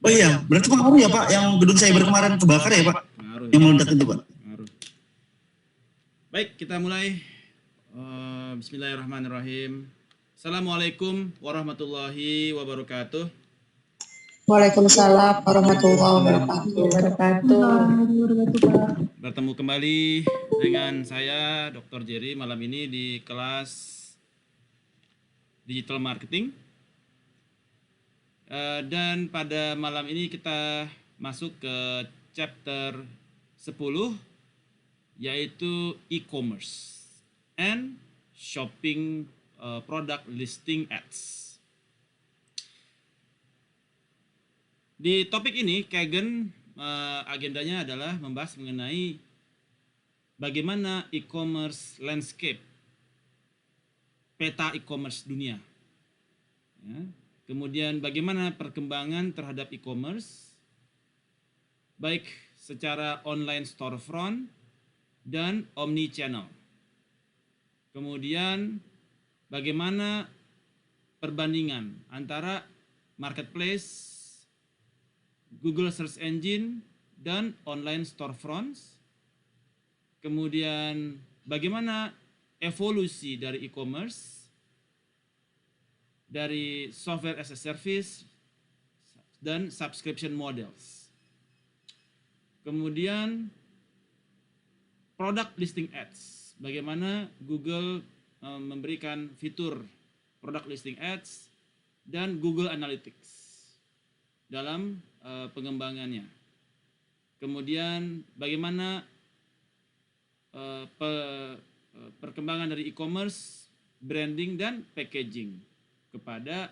Oh iya, berarti pengaruh ya Pak, yang gedung cyber kemarin kebakar ya Pak? Pengaruh. Yang meledak itu Pak? Pengaruh. Baik, kita mulai. Bismillahirrahmanirrahim. Assalamualaikum warahmatullahi wabarakatuh. Waalaikumsalam warahmatullahi wabarakatuh. Bertemu kembali dengan saya Dr. Jerry malam ini di kelas Digital Marketing. Dan pada malam ini kita masuk ke chapter 10, yaitu e-commerce and shopping product listing ads. Di topik ini, Kagan agendanya adalah membahas mengenai bagaimana e-commerce landscape, peta e-commerce dunia. Ya. Kemudian bagaimana perkembangan terhadap e-commerce, baik secara online storefront dan omni-channel. Kemudian bagaimana perbandingan antara marketplace, Google Search Engine, dan online storefronts. Kemudian bagaimana evolusi dari e-commerce, dari software as a service dan subscription models. Kemudian product listing ads, bagaimana Google memberikan fitur product listing ads dan Google Analytics dalam pengembangannya. Kemudian bagaimana perkembangan dari e-commerce, branding dan packaging kepada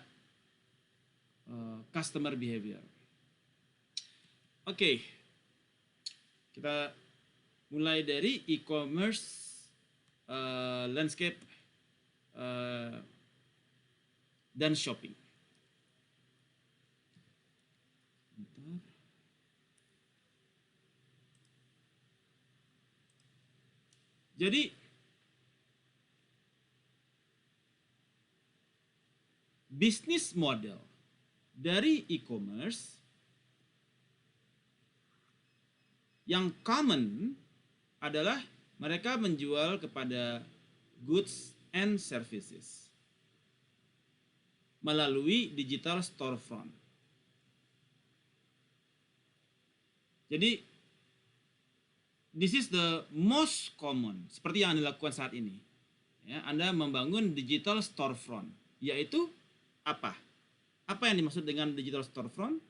customer behavior. Oke, kita mulai dari e-commerce landscape dan shopping. Jadi bisnis model dari e-commerce yang common adalah mereka menjual kepada goods and services melalui digital storefront. Jadi this is the most common, seperti yang Anda lakukan saat ini. Ya, Anda membangun digital storefront, yaitu apa? Apa yang dimaksud dengan digital storefront?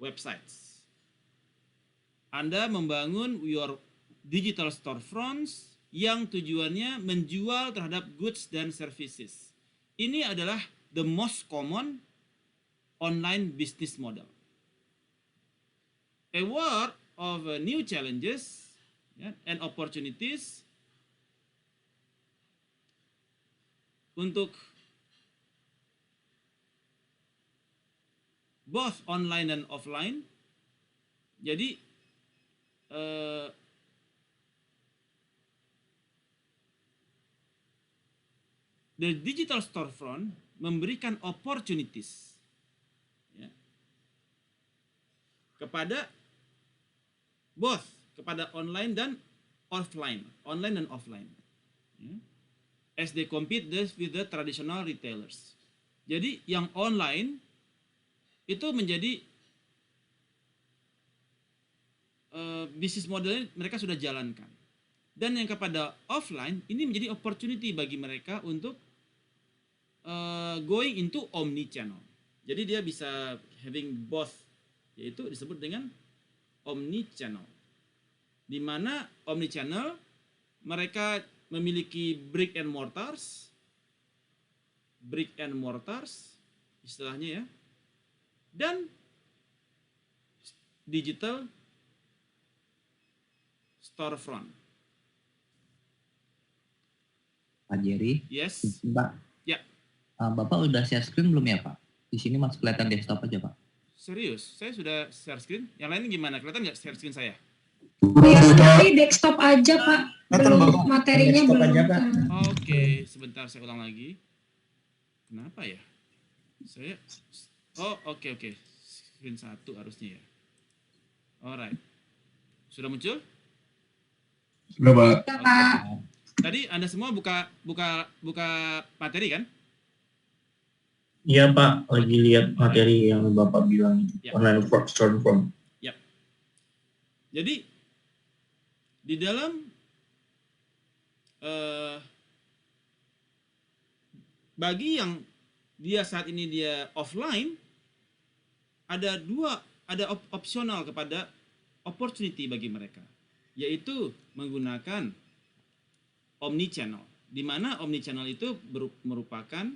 Websites. Anda membangun your digital storefronts yang tujuannya menjual terhadap goods dan services. Ini adalah the most common online business model. A world of new challenges and opportunities untuk both online dan offline. Jadi the digital storefront memberikan opportunities ya, kepada both, kepada online dan offline, ya, as they compete with the traditional retailers. Jadi yang online itu menjadi bisnis modelnya mereka sudah jalankan, dan yang kepada offline ini menjadi opportunity bagi mereka untuk going into omni channel. Jadi dia bisa having both, yaitu disebut dengan omni channel, di mana omni channel mereka memiliki brick and mortars istilahnya ya, dan digital storefront. Pak Jerry, Yes. Pak. Ya. Bapak udah share screen belum ya Pak? Di sini masih kelihatan desktop aja Pak. Serius, saya sudah share screen. Yang lain gimana? Kelihatan nggak share screen saya? Ya, tapi desktop aja Pak. Belum materinya belum. Aja, Pak. Oke, sebentar saya ulang lagi. Kenapa ya? Saya Oh, oke. Screen 1 harusnya ya. Alright. Sudah muncul? Sudah, Pak. Ya, Pak. Tadi Anda semua buka materi kan? Iya Pak, lagi lihat materi yang Bapak bilang Ya. online storefront. Jadi di dalam bagi yang dia saat ini dia offline, ada opsional kepada opportunity bagi mereka, yaitu menggunakan omnichannel, di mana omnichannel itu merupakan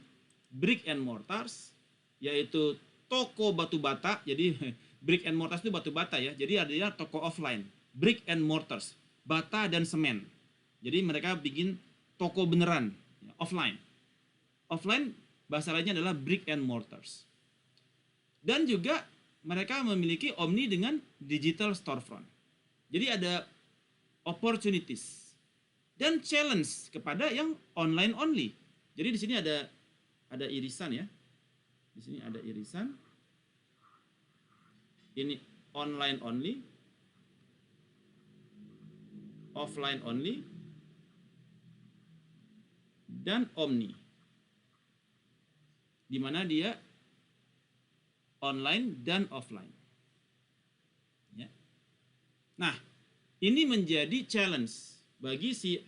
brick and mortars, yaitu toko batu bata. Jadi brick and mortars itu batu bata ya. Jadi adanya toko offline, brick and mortars, bata dan semen. Jadi mereka bikin toko beneran, offline. Offline bahasa lainnya adalah brick and mortars. Dan juga mereka memiliki omni dengan digital storefront. Jadi ada opportunities dan challenge kepada yang online only. Jadi di sini ada irisan ya. Di sini ada irisan. Ini online only, offline only, dan omni. Di mana dia online dan offline. Ya. Nah, ini menjadi challenge bagi si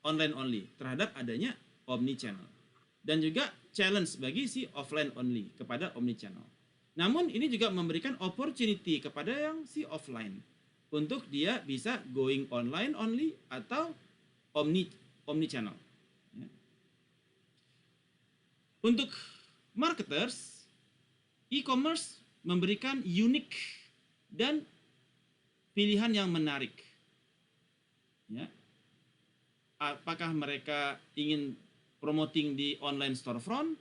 online only terhadap adanya omni channel, dan juga challenge bagi si offline only kepada omni channel. Namun ini juga memberikan opportunity kepada yang si offline untuk dia bisa going online only atau omni channel. Ya. Untuk marketers, e-commerce memberikan unik dan pilihan yang menarik. Ya. Apakah mereka ingin promoting di online storefront,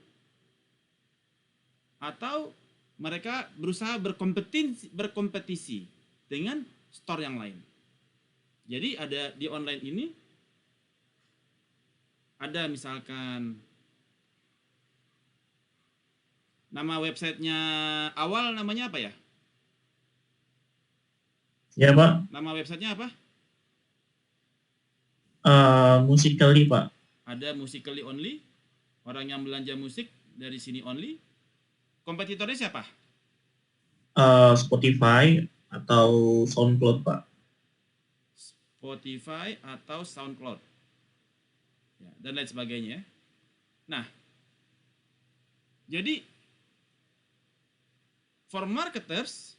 atau mereka berusaha berkompetisi dengan store yang lain. Jadi ada di online ini, ada misalkan nama websitenya awal namanya apa ya? Ya Pak, Nama websitenya apa? Musical.ly Pak. Ada Musical.ly only, orang yang belanja musik dari sini only. Kompetitornya siapa? Spotify atau SoundCloud Pak. Spotify atau SoundCloud, ya, dan lain sebagainya. Nah, jadi for marketers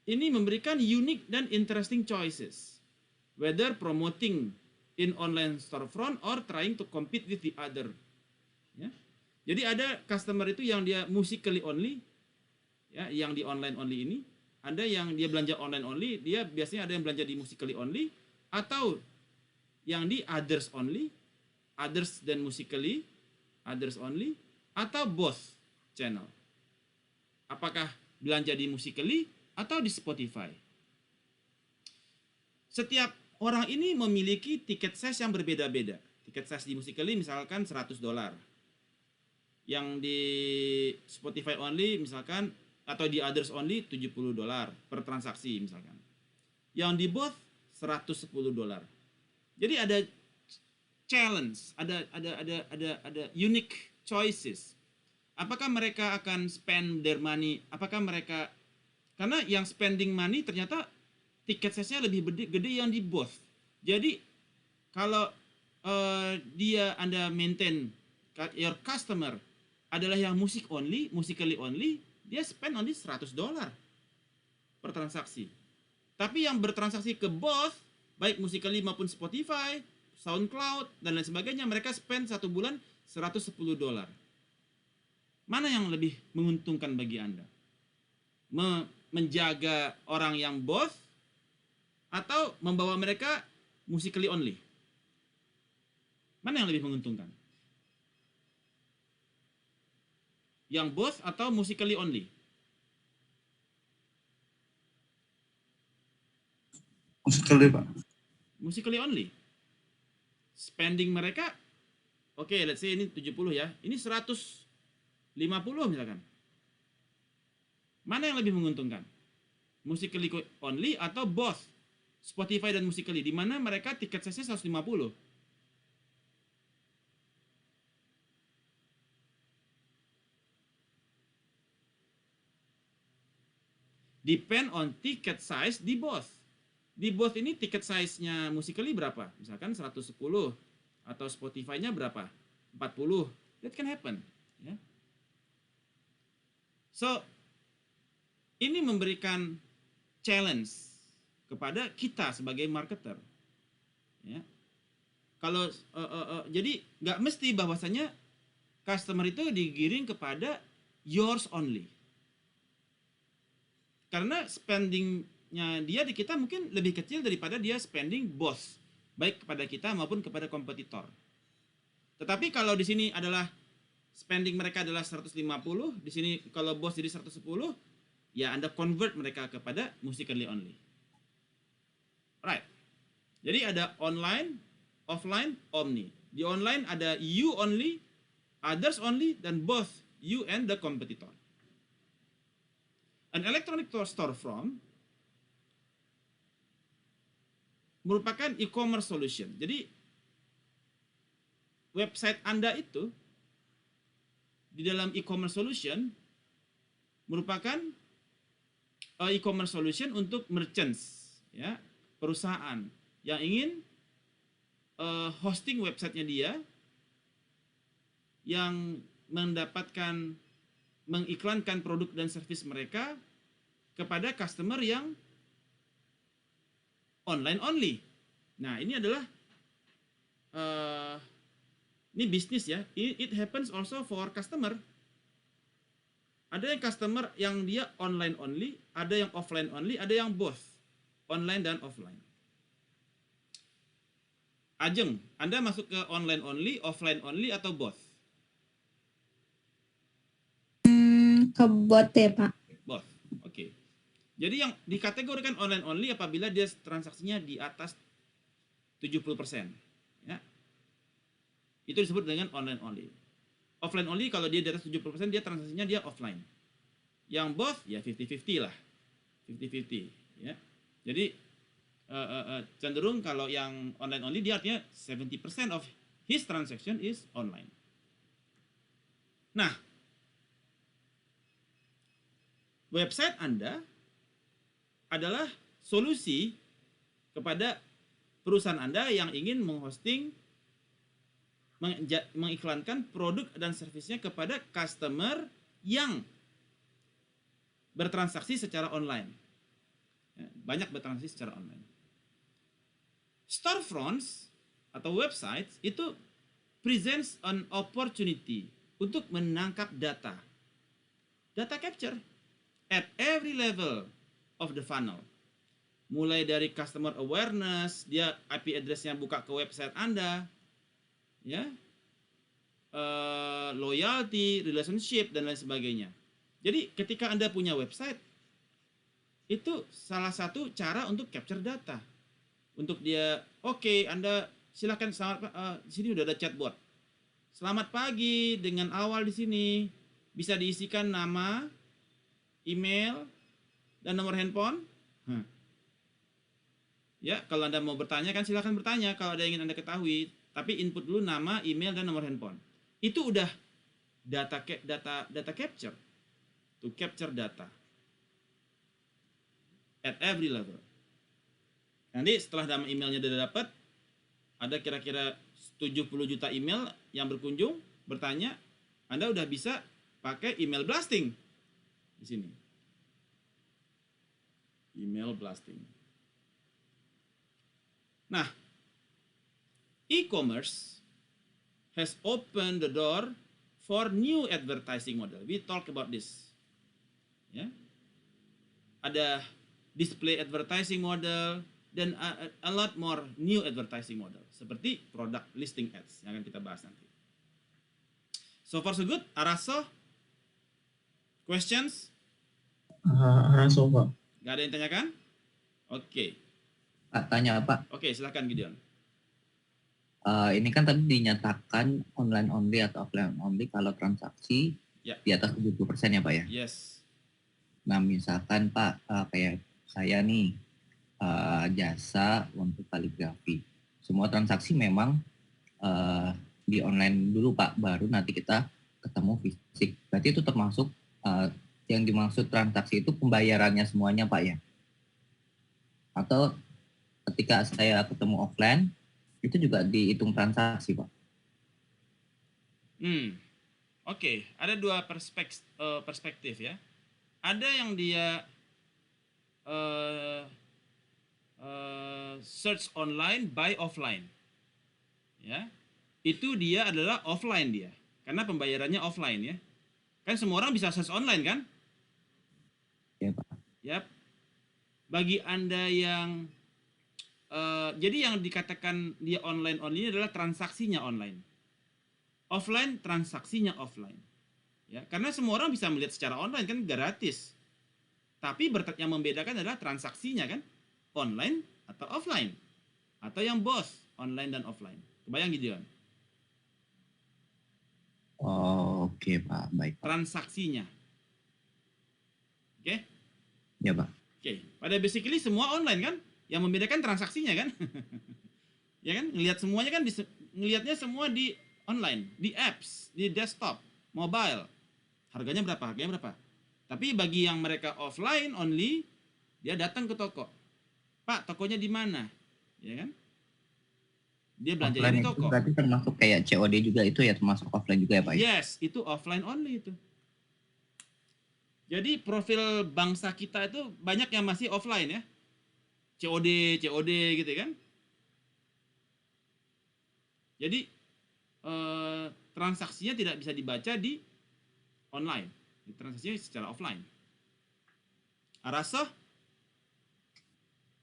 ini memberikan unique dan interesting choices, whether promoting in online storefront or trying to compete with the other. Ya. Jadi ada customer itu yang dia Musical.ly only, ya, yang di online only ini. Ada yang dia belanja online only, dia biasanya ada yang belanja di Musical.ly only, atau yang di others only, others dan Musical.ly, others only, atau both channel. Apakah belanja di Musical.ly atau di Spotify? Setiap orang ini memiliki tiket size yang berbeda-beda. Tiket size di Musical.ly misalkan $100. Yang di Spotify only misalkan, atau di others only $70 per transaksi misalkan. Yang di both $110. Jadi ada challenge, ada unique choices. Apakah mereka akan spend their money? Apakah mereka, karena yang spending money ternyata tiket size-nya lebih gede yang di both. Jadi kalau Anda maintain your customer adalah yang musik only, Musical.ly only, dia spend only $100 per transaksi. Tapi yang bertransaksi ke both, baik Musical.ly maupun Spotify, SoundCloud, dan lain sebagainya, mereka spend satu bulan $110. Mana yang lebih menguntungkan bagi Anda? Menjaga orang yang both, atau membawa mereka Musical.ly only? Mana yang lebih menguntungkan? Yang both atau Musical.ly only? Musical.ly, Pak. Musical.ly only. Spending mereka, oke, let's say ini 70 ya. Ini $150 50 misalkan. Mana yang lebih menguntungkan? Musically only atau both? Spotify dan Musically, di mana mereka tiket size-nya 150. Depend on ticket size di both. Di both ini tiket size-nya Musically berapa? Misalkan 110 atau Spotify-nya berapa? 40. That can happen, ya. So, ini memberikan challenge kepada kita sebagai marketer, ya. Kalau jadi nggak mesti bahwasanya customer itu digiring kepada yours only. Karena spendingnya dia di kita mungkin lebih kecil daripada dia spending both, baik kepada kita maupun kepada kompetitor. Tetapi kalau di sini adalah spending mereka adalah 150, di sini kalau both jadi 110, ya Anda convert mereka kepada Musically only. Right. Jadi ada online, offline, omni. Di online ada you only, others only, dan both you and the competitor. An electronic storefront merupakan e-commerce solution. Jadi website Anda itu di dalam e-commerce solution merupakan e-commerce solution untuk merchants, ya, perusahaan yang ingin hosting websitenya dia, yang mendapatkan mengiklankan produk dan service mereka kepada customer yang online only. Nah, ini adalah ini bisnis, ya. It happens also for customer. Ada yang customer yang dia online only, ada yang offline only, ada yang both, online dan offline. Ajeng, Anda masuk ke online only, offline only, atau both? Ke bot ya, Pak. Both. Oke. Jadi yang dikategorikan online only apabila dia transaksinya di atas 70%, ya. Itu disebut dengan online only. Offline only kalau dia di atas 70% dia transaksinya dia offline. Yang both ya 50-50 lah. 50-50, ya. Jadi cenderung kalau yang online only dia artinya 70% of his transaction is online. Nah, website Anda adalah solusi kepada perusahaan Anda yang ingin menghosting, mengiklankan produk dan servisnya kepada customer yang bertransaksi secara online. Banyak bertransaksi secara online. Storefronts atau websites itu presents an opportunity untuk menangkap data. Data capture at every level of the funnel. Mulai dari customer awareness, dia IP address-nya buka ke website Anda, ya, loyalty, relationship, dan lain sebagainya. Jadi ketika Anda punya website, itu salah satu cara untuk capture data. Untuk dia, oke, Anda silakan, di sini udah ada chatbot. Selamat pagi, dengan awal di sini bisa diisikan nama, email, dan nomor handphone. Ya, kalau Anda mau bertanya kan silakan bertanya kalau ada yang ingin Anda ketahui, tapi input dulu nama, email, dan nomor handphone. Itu udah data capture. To capture data at every level. Nanti setelah nama emailnya sudah dapat, ada kira-kira 70 juta email yang berkunjung, bertanya, Anda udah bisa pakai email blasting di sini. Email blasting. Nah, e-commerce has opened the door for new advertising model. We talk about this. Ya. Ada display advertising model dan a lot more new advertising model seperti product listing ads yang akan kita bahas nanti. So far so good. Araso? Questions? Araso, Pak. Gak ada yang tanyakan? Oke. Pak, tanya Pak. Oke, silakan Gideon. Ini kan tadi dinyatakan online only atau offline only kalau transaksi Ya. di atas 70% ya Pak ya. Yes. Nah misalkan Pak kayak saya nih jasa untuk kaligrafi, semua transaksi memang di online dulu Pak, baru nanti kita ketemu fisik. Berarti itu termasuk yang dimaksud transaksi itu pembayarannya semuanya Pak ya? Atau ketika saya ketemu offline itu juga dihitung transaksi Pak? Oke, ada dua perspektif ya. Ada yang dia search online, buy offline, ya. Itu dia adalah offline dia, karena pembayarannya offline ya. Kan semua orang bisa search online kan? Ya Pak. Yap. Bagi Anda yang jadi yang dikatakan dia online only adalah transaksinya online. Offline transaksinya offline. Ya, karena semua orang bisa melihat secara online kan gratis. Tapi yang membedakan adalah transaksinya kan, online atau offline. Atau yang both, online dan offline. Kebayang gitu kan? Oh, oke Pak, baik Pak. Transaksinya. Oke? Ya Pak. Oke, pada basically semua online kan? Yang membedakan transaksinya kan? Ya kan? Ngelihat semuanya kan, ngelihatnya semua di online, di apps, di desktop, mobile. Harganya berapa? Harganya berapa? Tapi bagi yang mereka offline only, dia datang ke toko. Pak, tokonya di mana? Ya kan? Dia belanja Offline di itu toko. berarti termasuk kayak COD juga itu ya, termasuk offline juga ya Pak? Yes, itu offline only itu. Jadi profil bangsa kita itu banyak yang masih offline ya. COD gitu kan. Jadi transaksinya tidak bisa dibaca di online. Transaksinya secara offline. Arasa?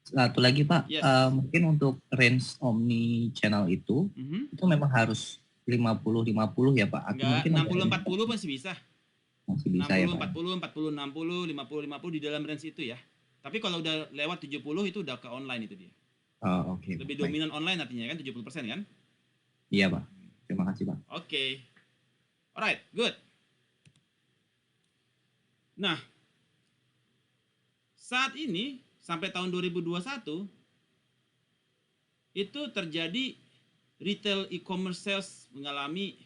Satu lagi Pak, Yes. mungkin untuk range omni channel itu memang harus 50-50 ya Pak? Atau Enggak, mungkin 60-40 masih bisa. Masih bisa 60, ya Pak? 40, 40, 60, 50, 50 di dalam range itu ya. Tapi kalau udah lewat 70 itu udah ke online itu dia. Oh, oke. Lebih Baik. dominan online artinya kan 70% kan? Iya Pak, terima kasih Pak. Oke. Alright, good. Nah, saat ini sampai tahun 2021 itu terjadi retail e-commerce sales mengalami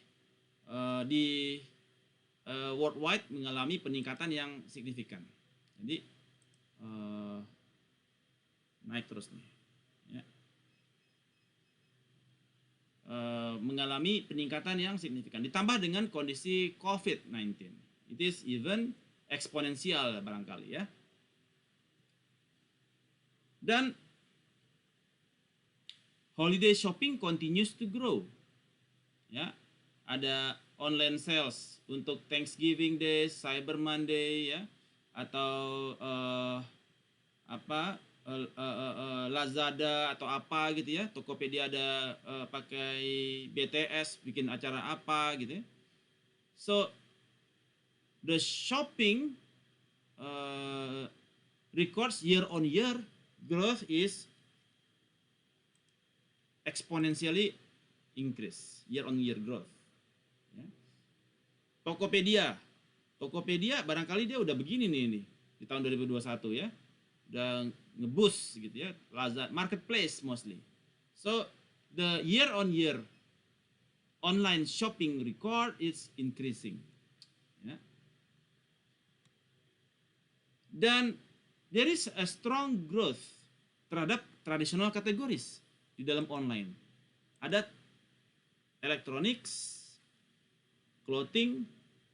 di worldwide mengalami peningkatan yang signifikan. Jadi naik terus nih. Ya. Mengalami peningkatan yang signifikan. Ditambah dengan kondisi COVID-19. It is even eksponensial barangkali ya. Dan holiday shopping continues to grow. Ya, ada online sales untuk Thanksgiving Day, Cyber Monday ya, atau Lazada atau apa gitu ya. Tokopedia ada pakai BTS bikin acara apa gitu ya. So the shopping records year on year growth is exponentially increase, year on year growth. Ya. Tokopedia barangkali dia udah begini nih di tahun 2021 ya. Udah ngeboost gitu ya. Lazada marketplace mostly. So the year on year online shopping record is increasing. Ya. Dan there is a strong growth terhadap traditional categories di dalam online. Ada electronics, clothing,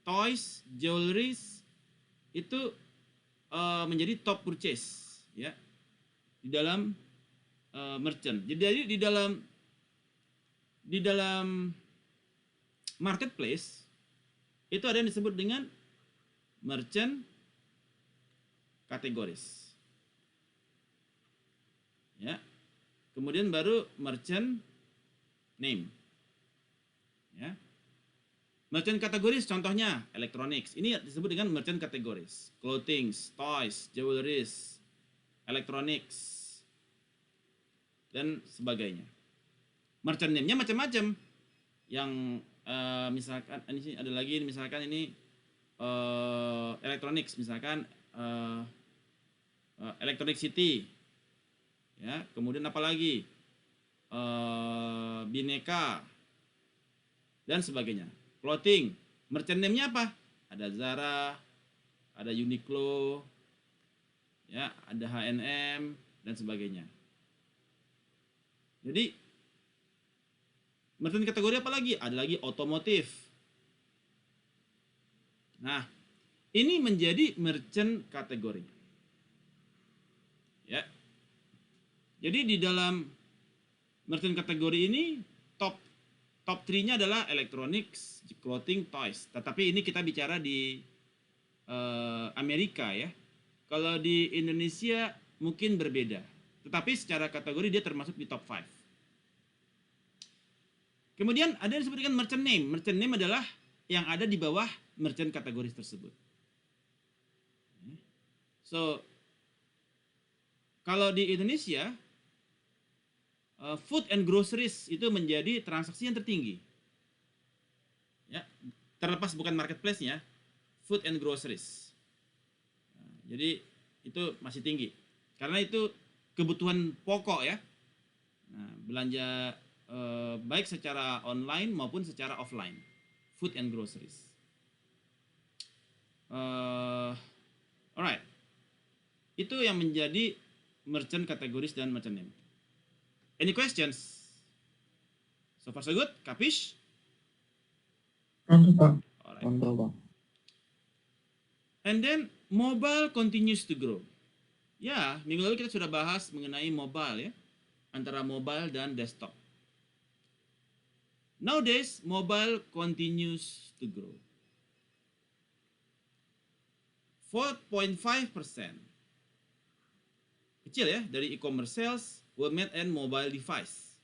toys, jewelries itu menjadi top purchase ya di dalam merchant. Jadi di dalam marketplace itu ada yang disebut dengan merchant kategoris. Ya. Kemudian baru merchant name. Ya. Merchant kategoris contohnya electronics. Ini disebut dengan merchant kategoris. Clothing, toys, jewelries, electronics dan sebagainya. Merchant name-nya macam-macam. Yang misalkan ini ada lagi misalkan ini electronics, misalkan Electronic City, ya. Kemudian apa lagi? Bineka dan sebagainya. Clothing, merchant name-nya apa? Ada Zara, ada Uniqlo, ya, ada H&M dan sebagainya. Jadi merchant kategori apa lagi? Ada lagi otomotif. Nah, ini menjadi merchant kategori. Ya. Jadi di dalam merchant kategori ini top 3-nya adalah electronics, clothing, toys. Tetapi ini kita bicara di Amerika ya. Kalau di Indonesia mungkin berbeda. Tetapi secara kategori dia termasuk di top 5. Kemudian ada yang disebut dengan merchant name. Merchant name adalah yang ada di bawah merchant kategori tersebut. So, kalau di Indonesia, food and groceries itu menjadi transaksi yang tertinggi. Ya, terlepas bukan marketplace-nya, food and groceries. Jadi itu masih tinggi. Karena itu kebutuhan pokok ya. Nah, belanja baik secara online maupun secara offline. Food and groceries. Alright. Itu yang menjadi merchant kategoris dan merchant name. Any questions? So far so good? Kapish? Mantap, Pak. Alright. Contoh, Pak. And then mobile continues to grow. Ya, minggu lalu kita sudah bahas mengenai mobile ya. Antara mobile dan desktop. Nowadays, mobile continues to grow. 4.5%. Kecil ya, dari e-commerce sales were made in mobile device.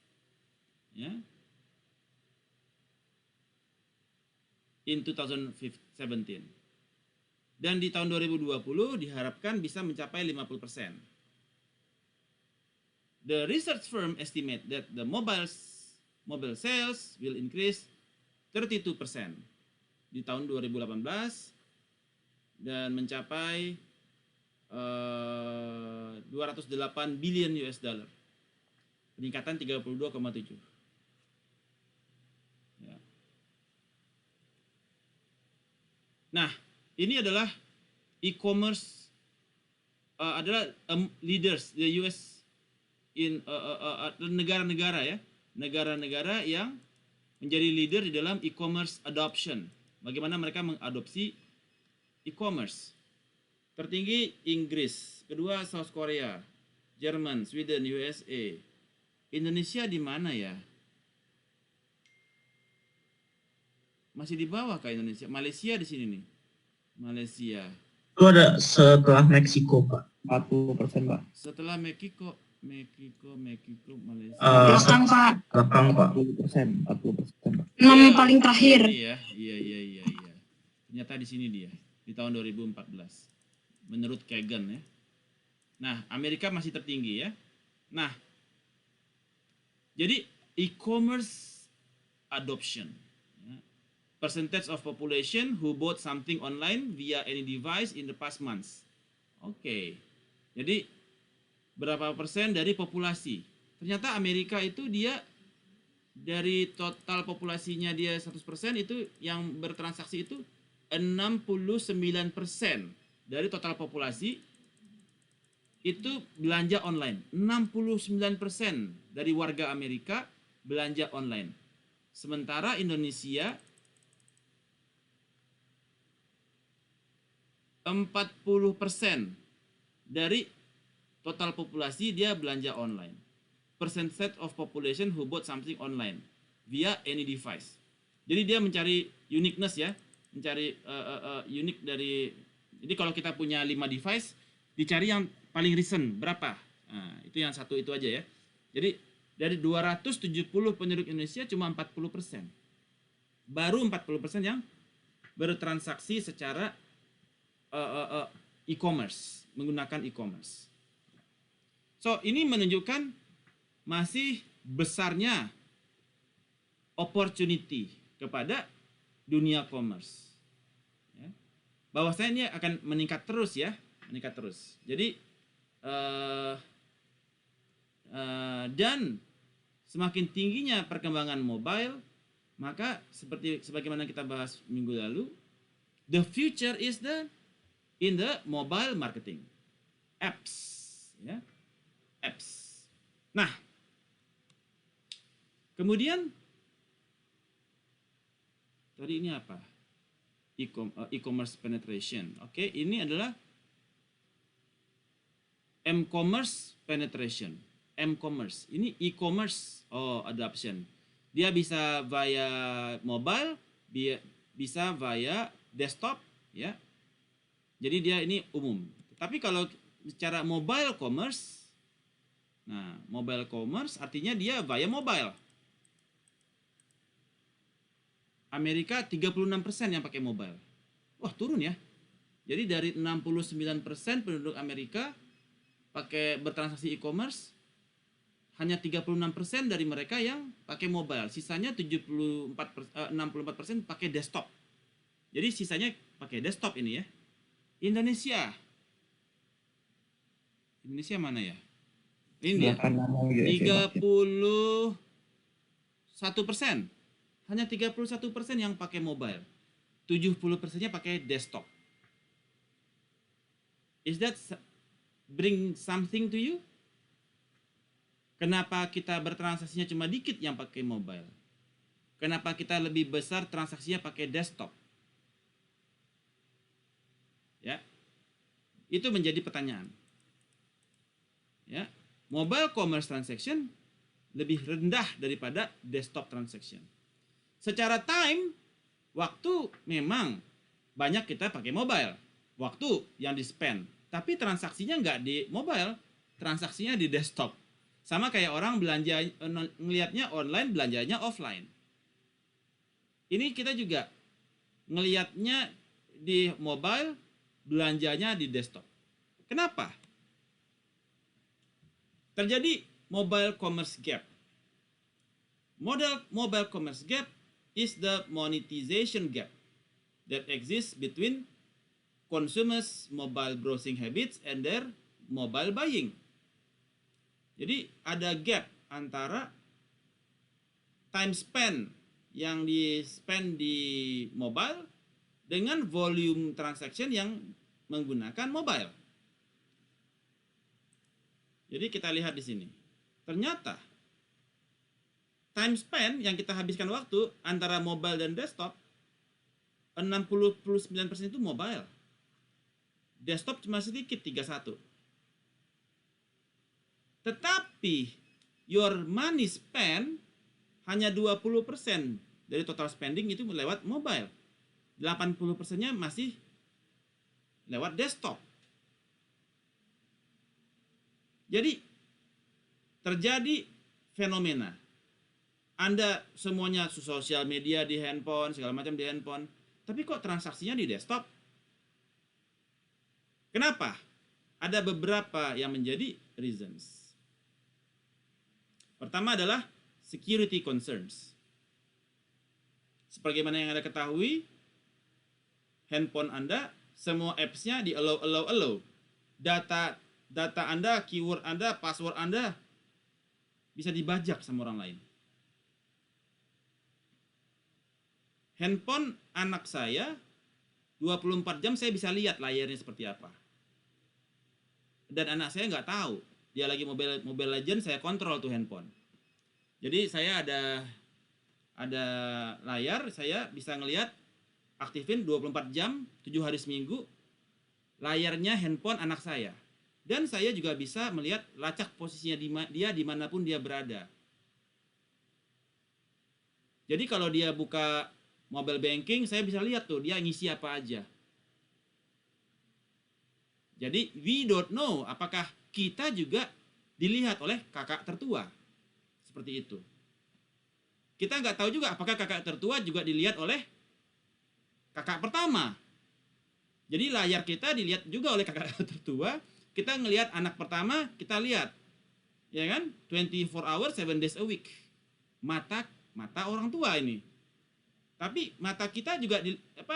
Ya. In 2017. Dan di tahun 2020 diharapkan bisa mencapai 50%. The research firm estimate that the mobile sales will increase 32% di tahun 2018 dan mencapai 208 billion US dollar. Peningkatan 32,7. Ya. Nah, ini adalah e-commerce adalah leaders the US in negara-negara ya, negara-negara yang menjadi leader di dalam e-commerce adoption. Bagaimana mereka mengadopsi e-commerce? Tertinggi Inggris, kedua South Korea, Jerman, Sweden, USA. Indonesia di mana ya? Masih di bawah ke Indonesia. Malaysia di sini nih. Malaysia. Itu ada setelah Meksiko, Pak. 40%, Pak. Setelah Meksiko, Malaysia. Belakang, Pak. Belakang, Pak. 40%, 40%, Pak. 6 paling terakhir. Iya. Ternyata di sini dia di tahun 2014. Menurut Kagan ya. Nah, Amerika masih tertinggi ya. Nah, jadi e-commerce adoption. Ya. Percentage of population who bought something online via any device in the past months. Oke. Jadi berapa persen dari populasi? Ternyata Amerika itu dia dari total populasinya dia 100% itu yang bertransaksi itu 69% dari total populasi itu belanja online. 69% dari warga Amerika belanja online. Sementara Indonesia 40% dari total populasi dia belanja online. Percentage of population who bought something online via any device. Jadi dia mencari uniqueness ya, mencari unik dari. Jadi kalau kita punya 5 device, dicari yang paling recent berapa? Nah, itu yang satu itu aja ya. Jadi dari 270 penduduk Indonesia cuma 40%. Baru 40% yang bertransaksi secara e-commerce, menggunakan e-commerce. So, ini menunjukkan masih besarnya opportunity kepada dunia commerce. Ya. bahwasanya ini akan meningkat terus ya, meningkat terus. Jadi dan semakin tingginya perkembangan mobile, maka sebagaimana kita bahas minggu lalu, the future is in the mobile marketing, apps, ya, apps. Nah, kemudian tadi ini apa? E-commerce penetration. Oke, ini adalah M-commerce penetration. M-commerce. Ini e-commerce adoption. Dia bisa via mobile, bisa via desktop, ya. Jadi dia ini umum. Tapi kalau bicara mobile commerce, nah, mobile commerce artinya dia via mobile. Amerika 36% yang pakai mobile. Wah, turun ya. Jadi dari 69% penduduk Amerika bertransaksi e-commerce, hanya 36% dari mereka yang pakai mobile. Sisanya 64% pakai desktop. Jadi sisanya pakai desktop ini ya. Indonesia mana ya? Ini dia. 31%. Hanya 31% yang pakai mobile. 70%-nya pakai desktop. Is that bring something to you? Kenapa kita bertransaksinya cuma dikit yang pakai mobile? Kenapa kita lebih besar transaksinya pakai desktop? Ya. Itu menjadi pertanyaan. Ya. Mobile commerce transaction lebih rendah daripada desktop transaction. Secara time, waktu memang banyak kita pakai mobile. Waktu yang di-spend. Tapi transaksinya nggak di mobile, transaksinya di desktop. Sama kayak orang belanja, ngelihatnya online, belanjanya offline. Ini kita juga ngelihatnya di mobile, belanjanya di desktop. Kenapa? Terjadi mobile commerce gap. Mobile commerce gap is the monetization gap that exists between consumers' mobile browsing habits and their mobile buying. Jadi ada gap antara time spend yang di-spend di mobile dengan volume transaction yang menggunakan mobile. Jadi kita lihat di sini. Ternyata time spend yang kita habiskan waktu antara mobile dan desktop 69% itu mobile. Desktop cuma sedikit 31. Tetapi your money spend hanya 20% dari total spending itu lewat mobile. 80%-nya masih lewat desktop. Jadi terjadi fenomena. Anda semuanya sosial media di handphone, segala macam di handphone, tapi kok transaksinya di desktop? Kenapa? Ada beberapa yang menjadi reasons. Pertama adalah security concerns. Sebagaimana yang Anda ketahui, handphone Anda, semua apps-nya di allow. Data Anda, keyword Anda, password Anda bisa dibajak sama orang lain. Handphone anak saya 24 jam saya bisa lihat layarnya seperti apa. Dan anak saya nggak tahu. Dia lagi Mobile Legends, saya kontrol tuh handphone. Jadi saya ada layar, saya bisa ngelihat, aktifin 24 jam, 7 hari seminggu, layarnya handphone anak saya. Dan saya juga bisa melihat lacak posisinya dia dimanapun dia berada. Jadi kalau dia buka mobile banking, saya bisa lihat tuh dia ngisi apa aja. Jadi we don't know apakah kita juga dilihat oleh kakak tertua. Seperti itu. Kita nggak tahu juga apakah kakak tertua juga dilihat oleh kakak pertama. Jadi layar kita dilihat juga oleh kakak tertua. Kita ngelihat anak pertama, kita lihat. Ya kan? 24 hours, 7 days a week. Mata orang tua ini. Tapi mata kita juga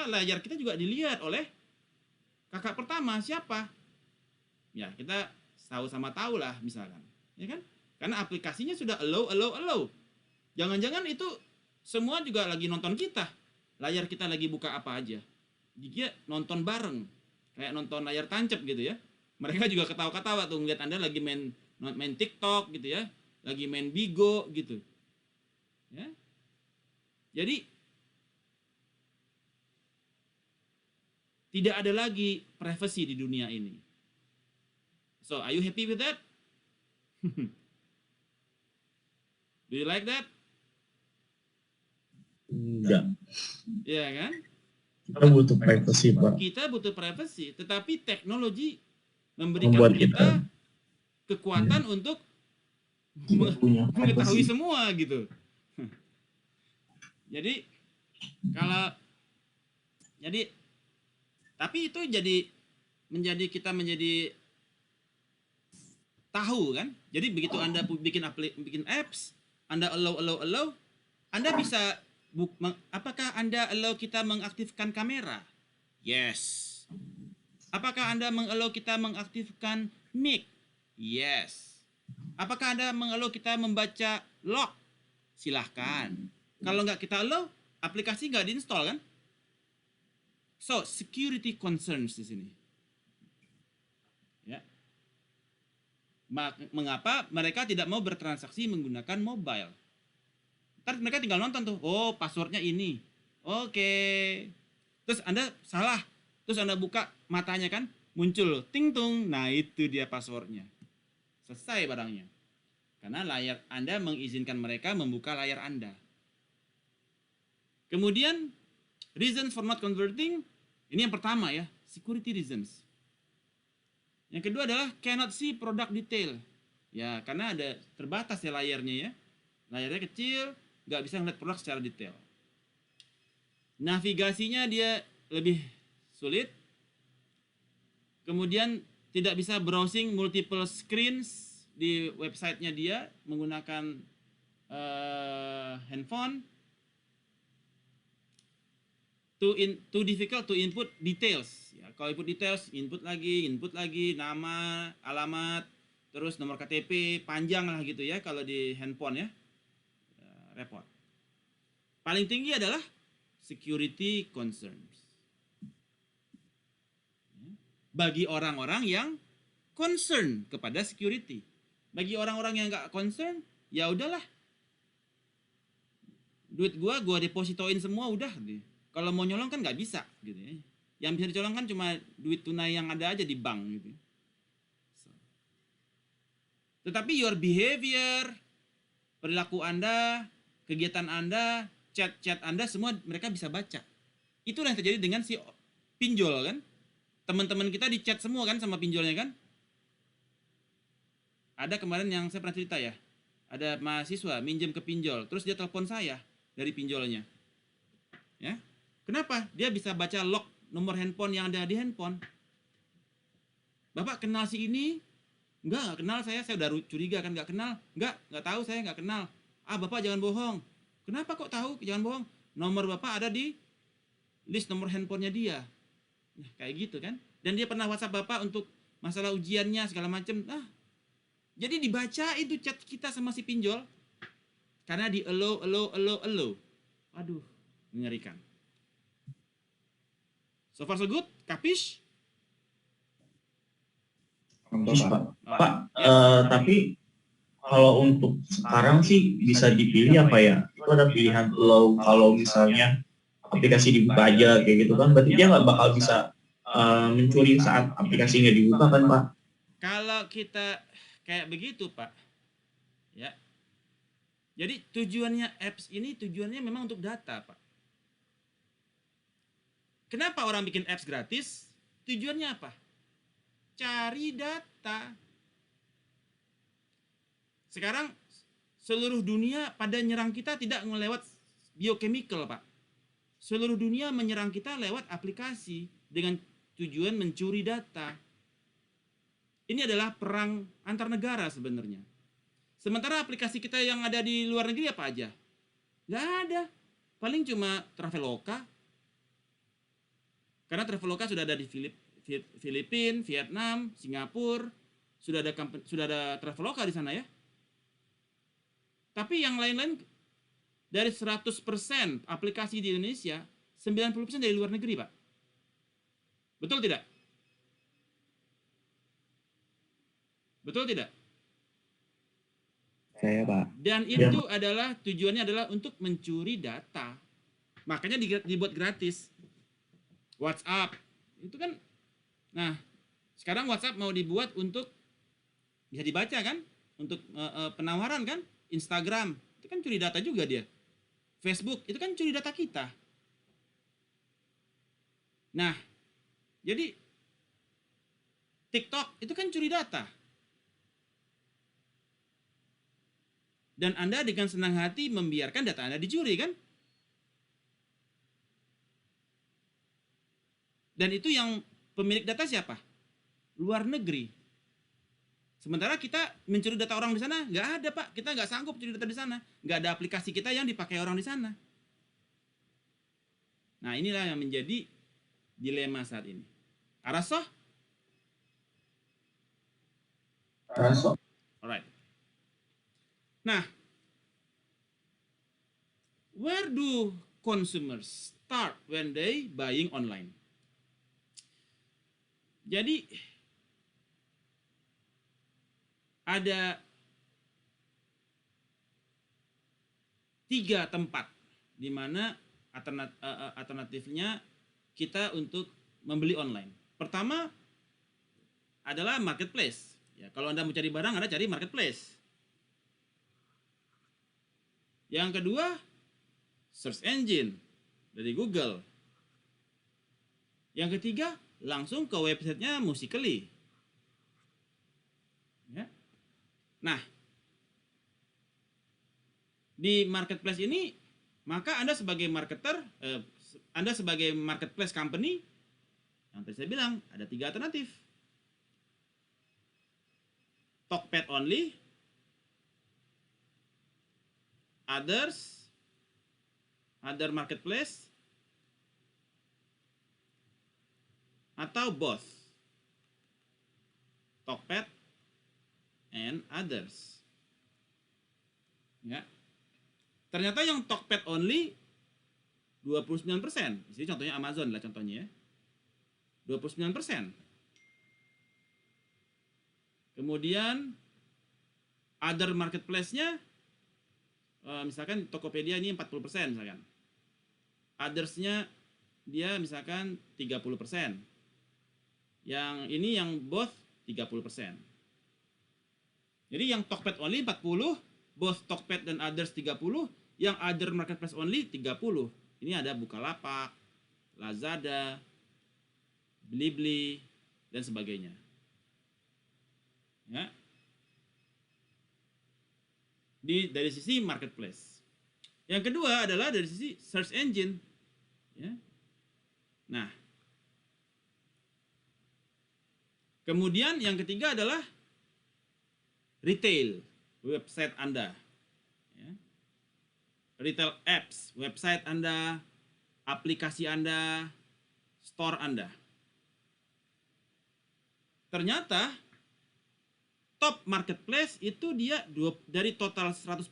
layar kita juga dilihat oleh Kakak pertama siapa? Ya, kita tahu lah misalkan. Ya kan? Karena aplikasinya sudah allow. Jangan-jangan itu semua juga lagi nonton kita. Layar kita lagi buka apa aja. Dia nonton bareng. Kayak nonton layar tancap gitu ya. Mereka juga ketawa-ketawa tuh ngeliat Anda lagi main TikTok gitu ya. Lagi main Bigo gitu. Ya. Jadi tidak ada lagi privacy di dunia ini. So, are you happy with that? Do you like that? Enggak. Ya kan? Kita butuh privacy, Pak. Kita butuh privacy, tetapi teknologi memberikan Membuat kita kekuatan untuk punya mengetahui privacy. semua gitu. Jadi tapi itu kita menjadi tahu kan. Jadi begitu Anda bikin apps, Anda allow, Anda bisa apakah Anda allow kita mengaktifkan kamera? Yes. Apakah Anda mengallow kita mengaktifkan mic? Yes. Apakah Anda mengallow kita membaca log? Silahkan. Kalau nggak kita allow, aplikasi nggak diinstal kan? So, security concerns di sini. Ya. Mengapa mereka tidak mau bertransaksi menggunakan mobile? Ntar mereka tinggal nonton tuh. Oh, passwordnya ini. Oke. Terus Anda salah. Terus Anda buka matanya kan, muncul ting tung. Nah, itu dia passwordnya. Selesai barangnya. Karena layar Anda mengizinkan mereka membuka layar Anda. Kemudian reasons for not converting, ini yang pertama ya, security reasons. Yang kedua adalah cannot see product detail. Ya, karena ada terbatas ya layarnya ya. Layarnya kecil, nggak bisa ngeliat produk secara detail. Navigasinya dia lebih sulit. Kemudian tidak bisa browsing multiple screens di websitenya dia menggunakan handphone. Too difficult to input details. Ya, kalau input details, input lagi, nama, alamat, terus nomor KTP, panjang lah gitu ya kalau di handphone ya. Repot. Paling tinggi adalah security concerns. Bagi orang-orang yang concern kepada security. Bagi orang-orang yang nggak concern, ya udahlah. Duit gua depositoin semua udah. Kalau mau nyolong kan nggak bisa gitu ya. Yang bisa dicolong kan cuma duit tunai yang ada aja di bank gitu. Tetapi your behavior, perilaku Anda, kegiatan Anda, chat-chat Anda semua mereka bisa baca. Itulah yang terjadi dengan si pinjol kan. Teman-teman kita di chat semua kan sama pinjolnya kan. Ada kemarin yang saya pernah cerita ya. Ada mahasiswa minjem ke pinjol, terus dia telepon saya dari pinjolnya. Ya. Kenapa? Dia bisa baca log nomor handphone yang ada di handphone. Bapak kenal si ini? Enggak kenal saya udah curiga kan nggak kenal. Enggak tahu saya nggak kenal. Ah, Bapak jangan bohong. Kenapa kok tahu? Jangan bohong. Nomor Bapak ada di list nomor handphonenya dia. Nah, kayak gitu kan. Dan dia pernah WhatsApp Bapak untuk masalah ujiannya segala macam. Jadi dibaca itu chat kita sama si pinjol. Karena di allow. Aduh, mengerikan. So far so good, kapish? Pak, tapi kalau untuk sekarang sih bisa dipilih apa ya? Itu ada pilihan low kalau misalnya aplikasi dibuka aja kayak gitu kan, berarti dia nggak bakal bisa mencuri saat aplikasinya dibuka kan, Pak? Kalau kita kayak begitu, Pak, ya. Jadi tujuannya apps ini tujuannya memang untuk data, Pak. Kenapa orang bikin apps gratis? Tujuannya apa? Cari data. Sekarang seluruh dunia pada nyerang kita tidak melewat biochemical, Pak. Seluruh dunia menyerang kita lewat aplikasi dengan tujuan mencuri data. Ini adalah perang antar negara sebenarnya. Sementara aplikasi kita yang ada di luar negeri apa aja? Nggak ada. Paling cuma Traveloka. Karena Traveloka sudah ada di Filipina, Vietnam, Singapura, sudah ada Traveloka di sana ya. Tapi yang lain-lain dari 100% aplikasi di Indonesia, 90% dari luar negeri, Pak. Betul tidak? Betul tidak? Saya, Pak. Dan itu adalah tujuannya adalah untuk mencuri data. Makanya dibuat gratis. WhatsApp itu kan, nah sekarang WhatsApp mau dibuat untuk bisa dibaca kan, untuk penawaran kan. Instagram itu kan curi data juga dia. Facebook itu kan curi data kita. Nah, jadi TikTok itu kan curi data. Dan Anda dengan senang hati membiarkan data Anda dicuri kan? Dan itu yang pemilik data siapa? Luar negeri. Sementara kita mencuri data orang di sana, nggak ada Pak. Kita nggak sanggup mencuri data di sana. Nggak ada aplikasi kita yang dipakai orang di sana. Nah inilah yang menjadi dilema saat ini. Arasoh? Arasoh. Alright. Nah, where do consumers start when they buying online? Jadi ada 3 tempat di mana alternatifnya kita untuk membeli online. Pertama adalah marketplace. Ya, kalau Anda mau cari barang, Anda cari marketplace. Yang kedua, search engine dari Google. Yang ketiga, langsung ke websitenya Musical.ly. Ya. Nah, di marketplace ini, maka Anda sebagai marketer, Anda sebagai marketplace company, yang tadi saya bilang, ada 3 alternatif. Tokped only, others, other marketplace, atau both. Tokped and others. Ya. Ternyata yang Tokped only 29%. Di sini contohnya Amazon lah contohnya ya. 29%. Kemudian other marketplace-nya misalkan Tokopedia ini 40% misalkan. Others-nya dia misalkan 30%. Yang ini yang both 30%. Jadi yang Tokped only 40, both Tokped dan others 30, yang other marketplace only 30. Ini ada Bukalapak, Lazada, Blibli, dan sebagainya. Ya. Dari sisi marketplace. Yang kedua adalah dari sisi search engine. Ya. Nah, kemudian yang ketiga adalah retail, website Anda. Ya. Retail apps, website Anda, aplikasi Anda, store Anda. Ternyata top marketplace itu dia dari total 100%,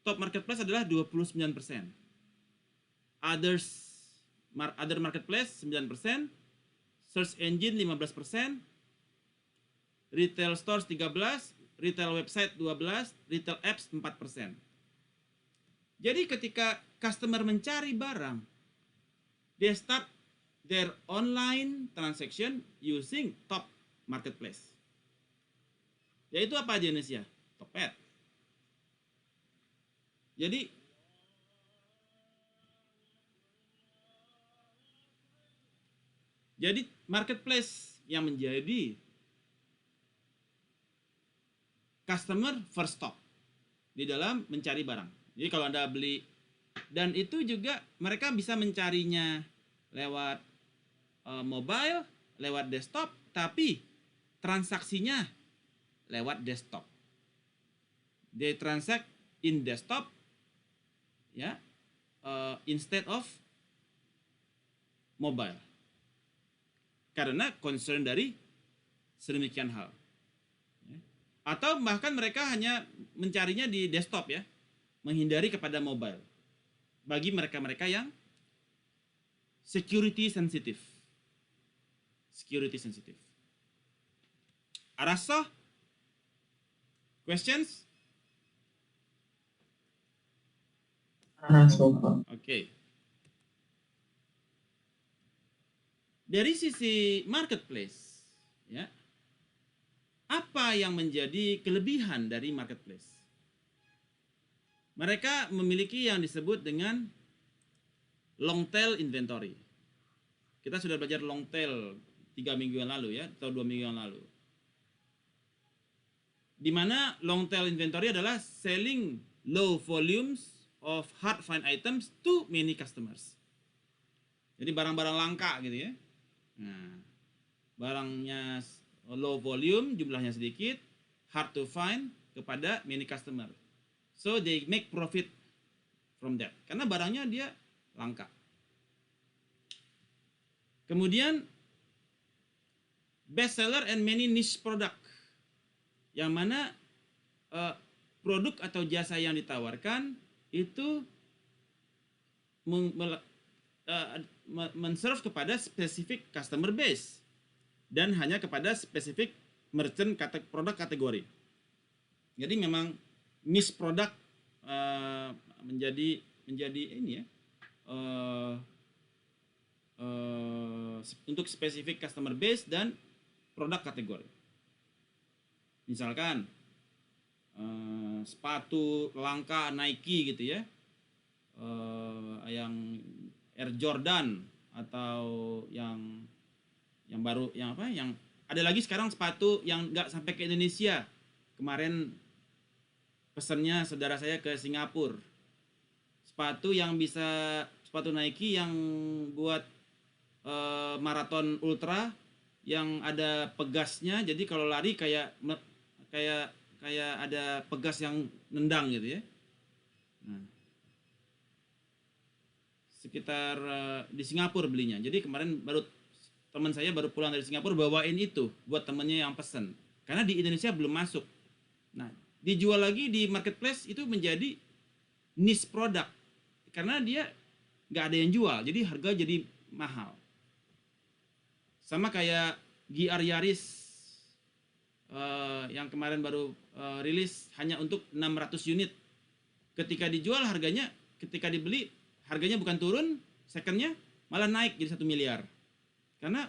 top marketplace adalah 29%. Other marketplace 9%, search engine 15%, retail stores 13%, retail website 12%, retail apps 4%. Jadi ketika customer mencari barang, they start their online transaction using top marketplace. Yaitu apa jenisnya? Tokped. Jadi marketplace yang menjadi customer first stop di dalam mencari barang. Jadi kalau Anda beli, dan itu juga mereka bisa mencarinya lewat mobile, lewat desktop, tapi transaksinya lewat desktop. They transact in desktop, ya, instead of mobile. karena concern dari sedemikian hal. Atau bahkan mereka hanya mencarinya di desktop ya, menghindari kepada mobile. Bagi mereka-mereka yang security sensitive. Security sensitive. Arasa? Questions? Oke. Dari sisi marketplace, ya, apa yang menjadi kelebihan dari marketplace? Mereka memiliki yang disebut dengan long tail inventory. Kita sudah belajar long tail 3 minggu yang lalu ya, atau 2 minggu yang lalu. Di mana long tail inventory adalah selling low volumes of hard find items to many customers. Jadi barang-barang langka gitu ya. Nah, barangnya low volume, jumlahnya sedikit, hard to find kepada many customer. So they make profit from that. Karena barangnya dia langka. Kemudian best seller and many niche product. Yang mana produk atau jasa yang ditawarkan itu men-serve kepada specific customer base dan hanya kepada spesifik merchant produk kategori. Jadi memang niche product menjadi ini ya, untuk spesifik customer base dan produk kategori. Misalkan sepatu langka Nike gitu ya, yang Air Jordan atau yang baru, yang apa, yang ada lagi sekarang sepatu yang nggak sampai ke Indonesia. Kemarin pesannya saudara saya ke Singapura, sepatu Nike yang buat maraton ultra yang ada pegasnya, jadi kalau lari kayak ada pegas yang nendang gitu ya. Nah, sekitar di Singapura belinya. Jadi kemarin teman saya baru pulang dari Singapura bawain itu buat temennya yang pesen. Karena di Indonesia belum masuk. Nah, dijual lagi di marketplace itu menjadi niche product. Karena dia nggak ada yang jual, jadi harga jadi mahal. Sama kayak GR Yaris yang kemarin baru rilis hanya untuk 600 unit. Ketika dijual harganya, ketika dibeli harganya bukan turun, secondnya malah naik jadi 1 miliar. Karena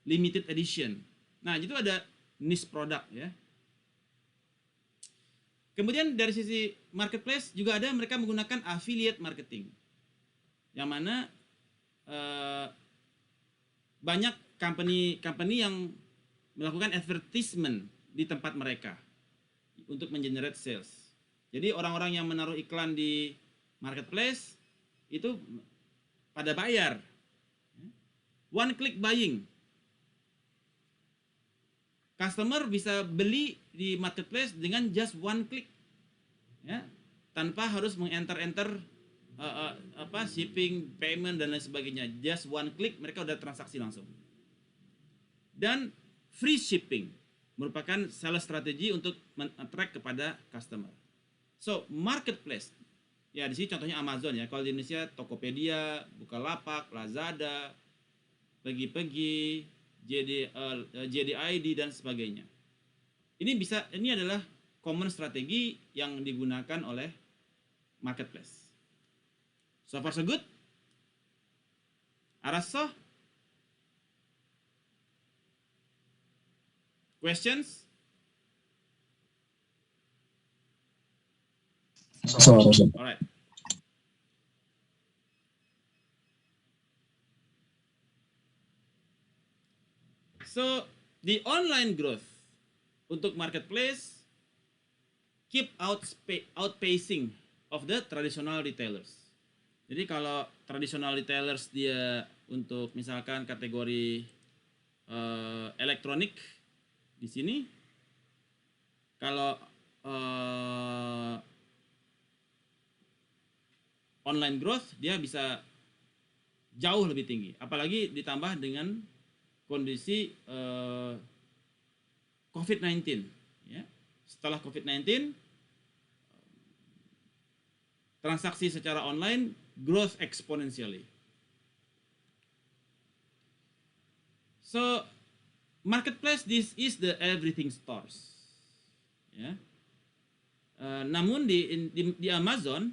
limited edition. Nah, itu ada niche product ya. Kemudian dari sisi marketplace juga ada mereka menggunakan affiliate marketing. Yang mana banyak company yang melakukan advertisement di tempat mereka untuk mengenerate sales. Jadi orang-orang yang menaruh iklan di marketplace itu pada bayar. One click buying. Customer bisa beli di marketplace dengan just one click. Ya, tanpa harus meng-enter shipping, payment dan lain sebagainya. Just one click mereka udah transaksi langsung. Dan free shipping merupakan salah strategi untuk men-attract kepada customer. So, marketplace. Ya, di sini contohnya Amazon ya. Kalau di Indonesia Tokopedia, Bukalapak, Lazada, Pegi-Pegi, JDID dan sebagainya. Ini adalah common strategi yang digunakan oleh marketplace. So far so good? Arasa? Questions? Alright. So, the online growth untuk marketplace keep outpacing of the traditional retailers. Jadi kalau traditional retailers dia untuk misalkan kategori elektronik di sini, kalau online growth dia bisa jauh lebih tinggi, apalagi ditambah dengan kondisi COVID-19 ya. Setelah COVID-19 transaksi secara online growth exponentially. So marketplace, this is the everything stores ya. Namun di Amazon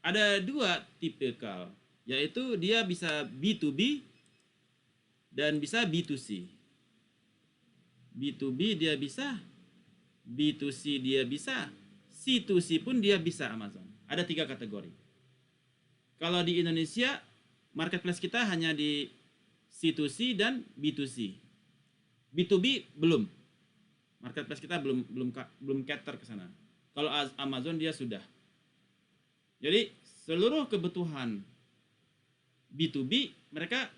ada dua tipikal, yaitu dia bisa B2B dan bisa B2C. B2B dia bisa, B2C dia bisa, C2C pun dia bisa Amazon. Ada 3 kategori. Kalau di Indonesia, marketplace kita hanya di C2C dan B2C. B2B belum. Marketplace kita belum cater ke sana. Kalau Amazon dia sudah. Jadi seluruh kebutuhan B2B mereka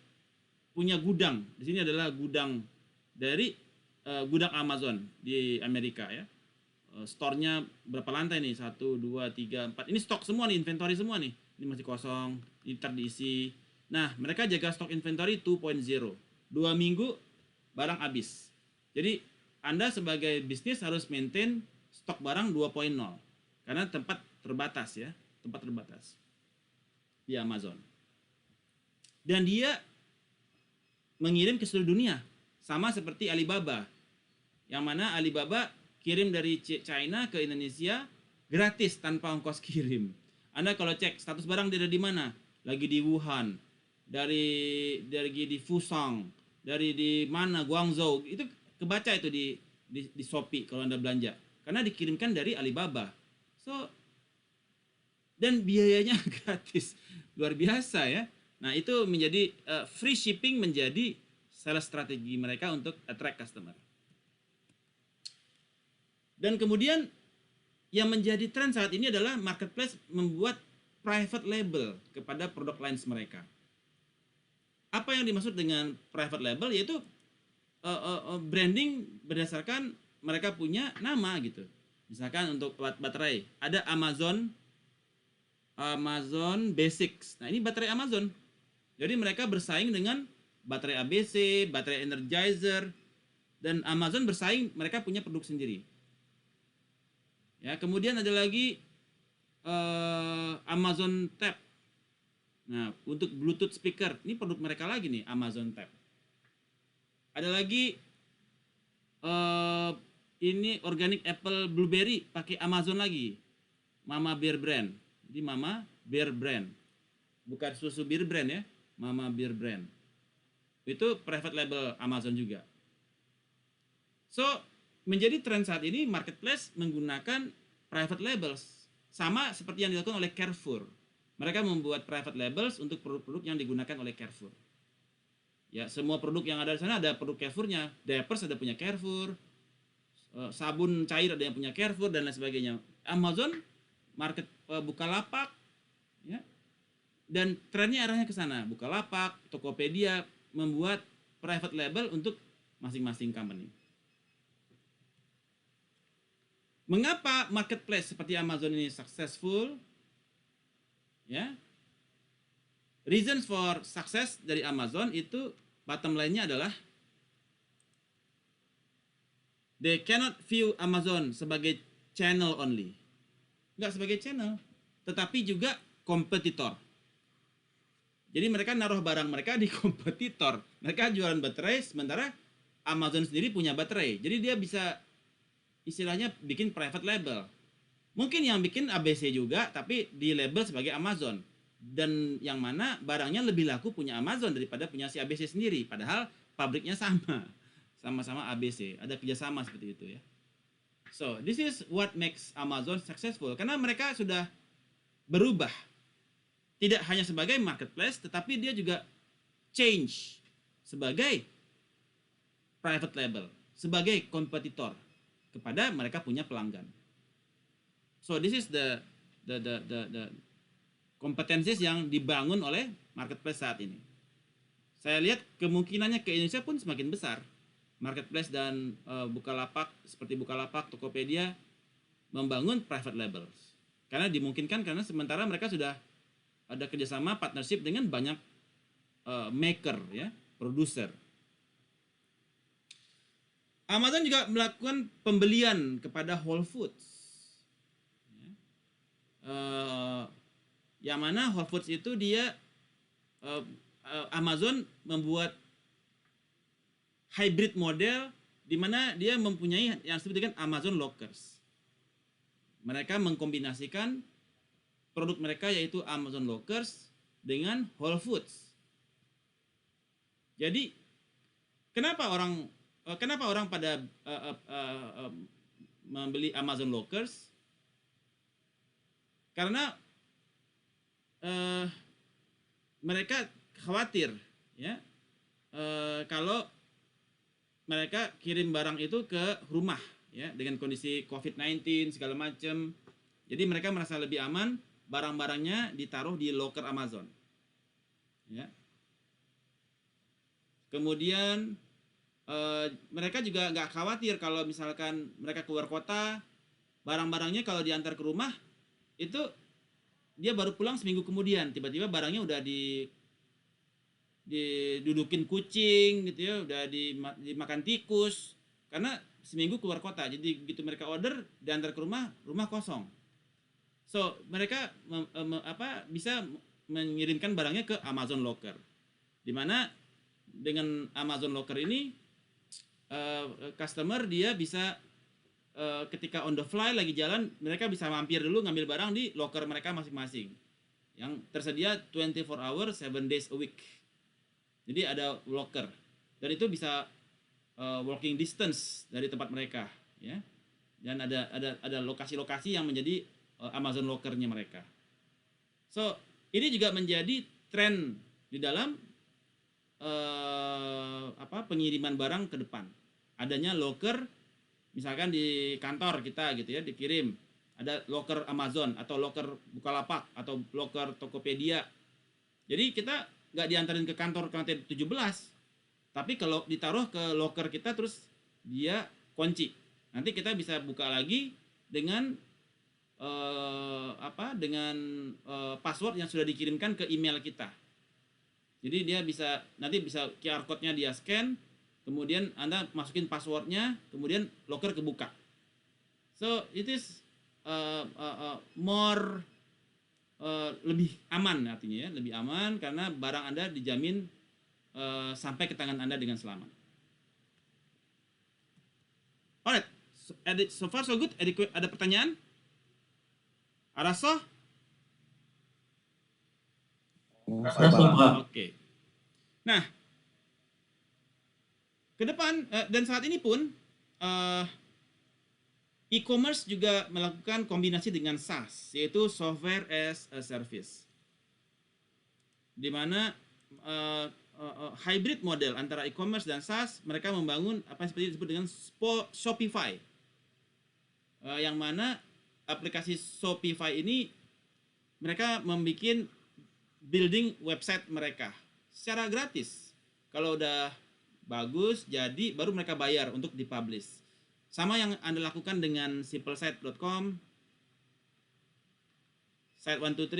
punya gudang. Di sini adalah gudang dari gudang Amazon di Amerika ya. Store-nya berapa lantai nih? 1, 2, 3, 4. Ini stok semua nih, inventory semua nih. Ini masih kosong, ini ntar diisi. Nah, mereka jaga stok inventory 2.0. 2 minggu barang habis. Jadi, Anda sebagai bisnis harus maintain stok barang 2.0. Karena tempat terbatas ya, tempat terbatas di Amazon. Dan dia mengirim ke seluruh dunia. Sama seperti Alibaba. Yang mana Alibaba kirim dari China ke Indonesia gratis tanpa ongkos kirim. Anda kalau cek status barang dia ada di mana? Lagi di Wuhan, dari di Fusang, dari di mana Guangzhou. Itu kebaca itu di Shopee kalau Anda belanja. Karena dikirimkan dari Alibaba. So dan biayanya gratis. Luar biasa ya. Nah, itu menjadi free shipping menjadi salah strategi mereka untuk attract customer. Dan kemudian yang menjadi tren saat ini adalah marketplace membuat private label kepada produk lines mereka. Apa yang dimaksud dengan private label? Yaitu branding berdasarkan mereka punya nama gitu. Misalkan untuk baterai, ada Amazon Basics. Nah, ini baterai Amazon. Jadi mereka bersaing dengan baterai ABC, baterai Energizer, dan Amazon bersaing, mereka punya produk sendiri. Ya, kemudian ada lagi Amazon Tab. Nah, untuk Bluetooth speaker, ini produk mereka lagi nih, Amazon Tab. Ada lagi ini organic apple blueberry pakai Amazon lagi, Mama Bear Brand. Jadi Mama Bear Brand, bukan susu Bear Brand ya, Mama Bear Brand. Itu private label Amazon juga. So menjadi tren saat ini marketplace menggunakan private labels sama seperti yang dilakukan oleh Carrefour. Mereka membuat private labels untuk produk-produk yang digunakan oleh Carrefour. Ya, semua produk yang ada di sana ada produk Carrefour-nya. Diapers ada punya Carrefour, sabun cair ada yang punya Carrefour dan lain sebagainya. Amazon Bukalapak ya. Dan trennya arahnya ke sana. Bukalapak, Tokopedia membuat private label untuk masing-masing company. Mengapa marketplace seperti Amazon ini successful? Ya. Reasons for success dari Amazon itu bottom line-nya adalah they cannot view Amazon sebagai channel only. Enggak sebagai channel, tetapi juga kompetitor. Jadi mereka naruh barang mereka di kompetitor. Mereka jualan baterai sementara Amazon sendiri punya baterai. Jadi dia bisa istilahnya bikin private label. Mungkin yang bikin ABC juga, tapi di label sebagai Amazon. Dan yang mana barangnya lebih laku punya Amazon daripada punya si ABC sendiri. Padahal pabriknya sama. Sama-sama ABC. Ada kerjasama seperti itu ya. So, this is what makes Amazon successful. Karena mereka sudah berubah. Tidak hanya sebagai marketplace, tetapi dia juga change sebagai private label. Sebagai kompetitor kepada mereka punya pelanggan. So this is the kompetensis yang dibangun oleh marketplace saat ini. Saya lihat kemungkinannya ke Indonesia pun semakin besar. Marketplace dan Bukalapak seperti Bukalapak, Tokopedia membangun private labels. Karena dimungkinkan karena sementara mereka sudah ada kerjasama partnership dengan banyak maker ya, produser. Amazon juga melakukan pembelian kepada Whole Foods. Yang mana Whole Foods itu dia Amazon membuat hybrid model di mana dia mempunyai yang disebut dengan Amazon Lockers. Mereka mengkombinasikan produk mereka yaitu Amazon Lockers dengan Whole Foods. Jadi kenapa orang pada membeli Amazon Lockers? Karena mereka khawatir ya kalau mereka kirim barang itu ke rumah ya dengan kondisi COVID-19 segala macam. Jadi mereka merasa lebih aman barang-barangnya ditaruh di locker Amazon. Ya. Kemudian mereka juga nggak khawatir kalau misalkan mereka keluar kota, barang-barangnya kalau diantar ke rumah itu dia baru pulang seminggu kemudian, tiba-tiba barangnya udah didudukin kucing gitu ya, udah dimakan tikus karena seminggu keluar kota. Jadi begitu mereka order diantar ke rumah, rumah kosong. So mereka bisa mengirimkan barangnya ke Amazon Locker, di mana dengan Amazon Locker ini customer dia bisa ketika on the fly lagi jalan, mereka bisa mampir dulu ngambil barang di locker mereka masing-masing yang tersedia 24 hour 7 days a week. Jadi ada locker dan itu bisa walking distance dari tempat mereka ya, dan ada lokasi-lokasi yang menjadi Amazon Locker-nya mereka. So ini juga menjadi tren di dalam pengiriman barang ke depan. Adanya locker, misalkan di kantor kita gitu ya, dikirim ada locker Amazon atau locker Bukalapak atau locker Tokopedia. Jadi kita nggak diantarin ke kantor ke lantai 17, tapi kalau ditaruh ke locker kita terus dia kunci. Nanti kita bisa buka lagi dengan password yang sudah dikirimkan ke email kita. Jadi dia bisa QR code-nya dia scan, kemudian Anda masukin passwordnya, kemudian locker kebuka. So it is more lebih aman artinya ya, lebih aman karena barang Anda dijamin sampai ke tangan Anda dengan selamat. Alright, so far so good. Ada pertanyaan? Arasoh? Oke. Nah, ke depan dan saat ini pun e-commerce juga melakukan kombinasi dengan SaaS, yaitu Software as a Service, di mana hybrid model antara e-commerce dan SaaS. Mereka membangun apa yang seperti disebut dengan Shopify, yang mana aplikasi Shopify ini mereka membuat building website mereka secara gratis. Kalau udah bagus jadi baru mereka bayar untuk dipublish. Sama yang Anda lakukan dengan simplesite.com, Site123,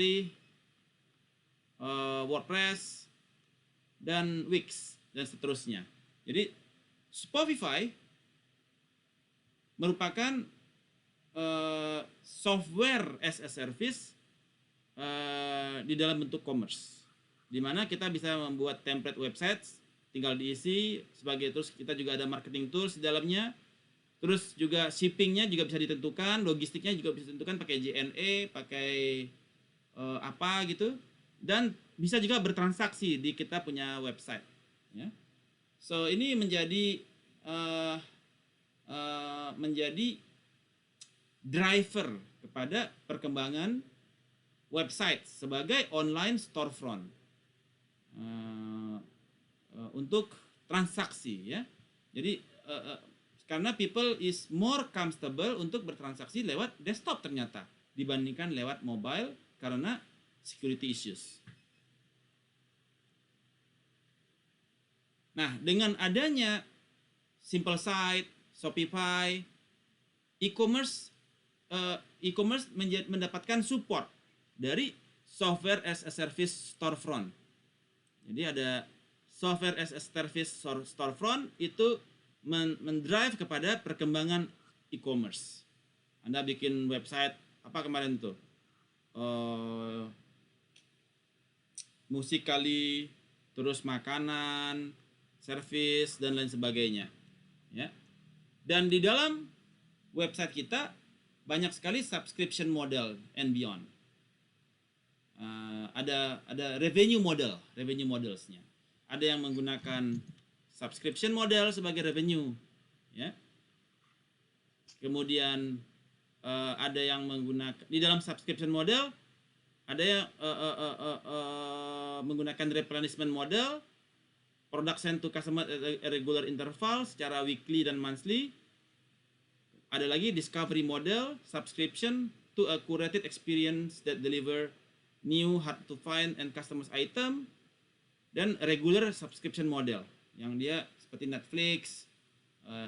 WordPress, dan Wix, dan seterusnya. Jadi Shopify merupakan software as a service di dalam bentuk commerce, di mana kita bisa membuat template website, tinggal diisi sebagai, terus kita juga ada marketing tools di dalamnya, terus juga shippingnya juga bisa ditentukan, logistiknya juga bisa ditentukan pakai JNE, pakai apa gitu, dan bisa juga bertransaksi di kita punya website ya. So ini menjadi driver kepada perkembangan website sebagai online storefront untuk transaksi ya. Jadi karena people is more comfortable untuk bertransaksi lewat desktop ternyata dibandingkan lewat mobile karena security issues. Nah, dengan adanya Simplesite, Shopify, e-commerce mendapatkan support dari software as a service storefront. Jadi ada software as a service storefront itu mendrive kepada perkembangan e-commerce. Anda bikin website apa kemarin tuh? Musik kali, terus makanan, service dan lain sebagainya. Ya. Dan di dalam website kita banyak sekali subscription model and beyond. Ada revenue modelsnya. Ada yang menggunakan subscription model sebagai revenue, ya. Kemudian ada yang menggunakan di dalam subscription model ada yang menggunakan replenishment model, product sent to customer at a regular interval secara weekly dan monthly. Ada lagi discovery model, subscription to a curated experience that deliver new hard to find and customized item, dan regular subscription model yang dia seperti Netflix,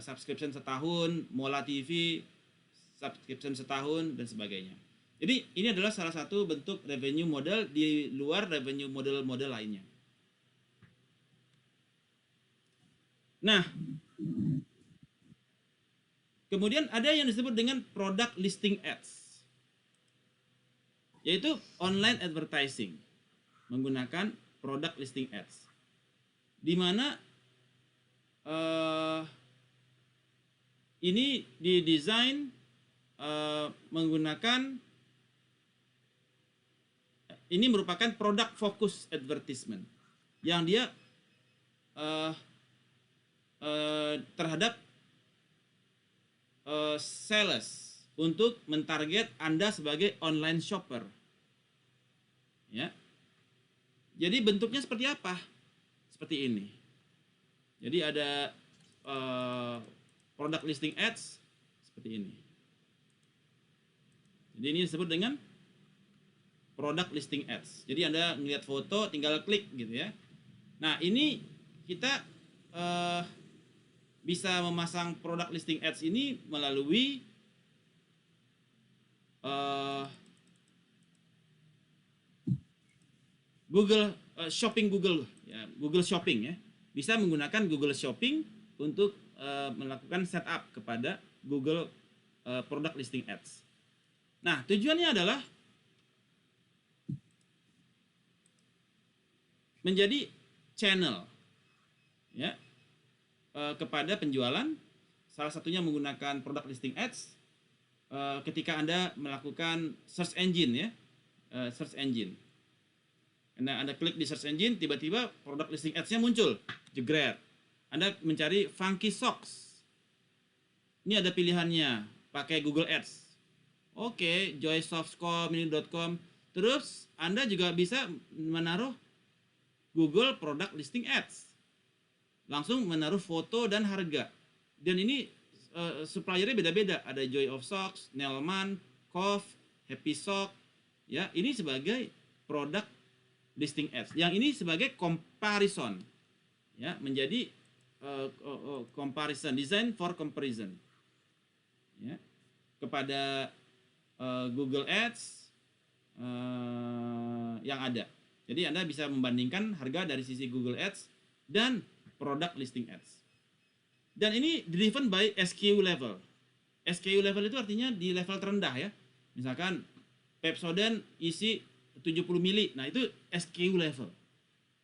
subscription setahun, Mola TV, subscription setahun dan sebagainya. Jadi ini adalah salah satu bentuk revenue model di luar revenue model-model lainnya. Nah, kemudian ada yang disebut dengan product listing ads, yaitu online advertising menggunakan product listing ads, di mana ini didesain menggunakan, ini merupakan product focus advertisement yang dia terhadap sales untuk mentarget Anda sebagai online shopper, ya. Jadi bentuknya seperti apa? Seperti ini. Jadi ada product listing ads seperti ini. Jadi ini disebut dengan product listing ads. Jadi Anda melihat foto, tinggal klik gitu ya. Nah, ini kita bisa memasang product listing ads ini melalui Google Shopping, Google ya, Google Shopping ya. Bisa menggunakan Google Shopping untuk melakukan setup kepada Google product listing ads. Nah, tujuannya adalah menjadi channel ya kepada penjualan, salah satunya menggunakan product listing ads ketika Anda melakukan search engine ya, search engine. Anda klik di search engine, tiba-tiba product listing ads-nya muncul, jegret. Anda mencari funky socks, ini ada pilihannya, pakai Google Ads. Oke, joysoftcom.com. Terus Anda juga bisa menaruh Google product listing ads, langsung menaruh foto dan harga. Dan ini suppliernya beda-beda. Ada Joy of Socks, Nelman, Kof, Happy Sock. Ya, ini sebagai product listing ads. Yang ini sebagai comparison. Ya, menjadi comparison, design for comparison. Ya, kepada Google Ads yang ada. Jadi Anda bisa membandingkan harga dari sisi Google Ads dan product listing ads. Dan ini driven by SKU level. SKU level itu artinya di level terendah ya. Misalkan Pepsodent isi 70 mili. Nah, itu SKU level.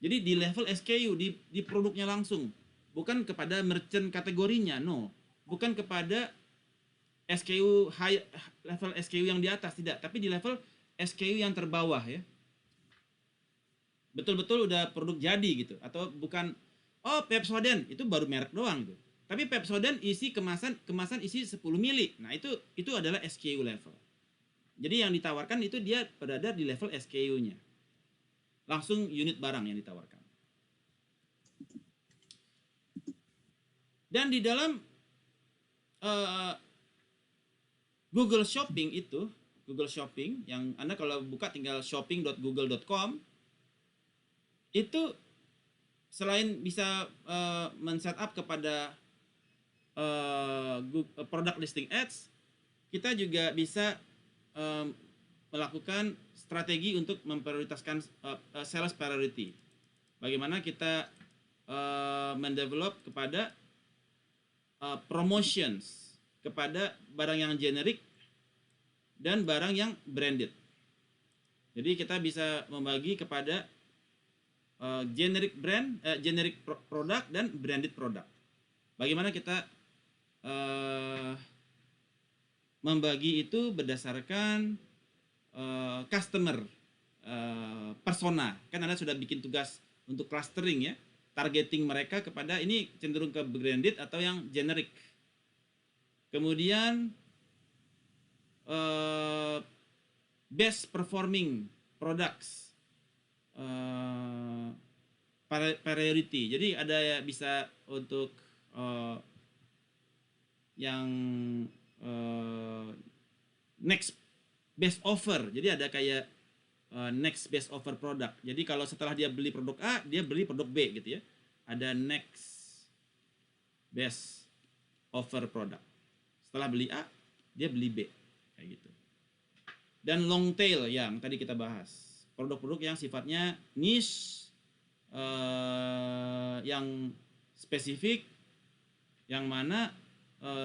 Jadi di level SKU, di produknya langsung. Bukan kepada merchant kategorinya, no. Bukan kepada SKU level SKU yang di atas, tidak. Tapi di level SKU yang terbawah ya. Betul-betul udah produk jadi gitu. Atau bukan, oh Pepsodent itu baru merek doang gitu. Tapi Pepsodent isi kemasan isi 10 mili. Nah, itu adalah SKU level. Jadi yang ditawarkan itu dia berada di level SKU-nya. Langsung unit barang yang ditawarkan. Dan di dalam Google Shopping itu, Google Shopping yang Anda kalau buka tinggal shopping.google.com, itu selain bisa men-setup kepada product listing ads, kita juga bisa melakukan strategi untuk memprioritaskan sales priority. Bagaimana kita mendevelop kepada promotions kepada barang yang generic dan barang yang branded. Jadi kita bisa membagi kepada generic brand, generic product dan branded product. Bagaimana kita membagi itu berdasarkan customer persona. Kan Anda sudah bikin tugas untuk clustering ya, targeting mereka kepada ini cenderung ke branded atau yang generic. Kemudian best performing products, priority. Jadi ada bisa untuk yang next best offer. Jadi ada kayak next best offer product. Jadi kalau setelah dia beli produk A, dia beli produk B gitu ya. Ada next best offer product. Setelah beli A, dia beli B kayak gitu. Dan long tail yang tadi kita bahas. Produk-produk yang sifatnya niche, yang spesifik, yang mana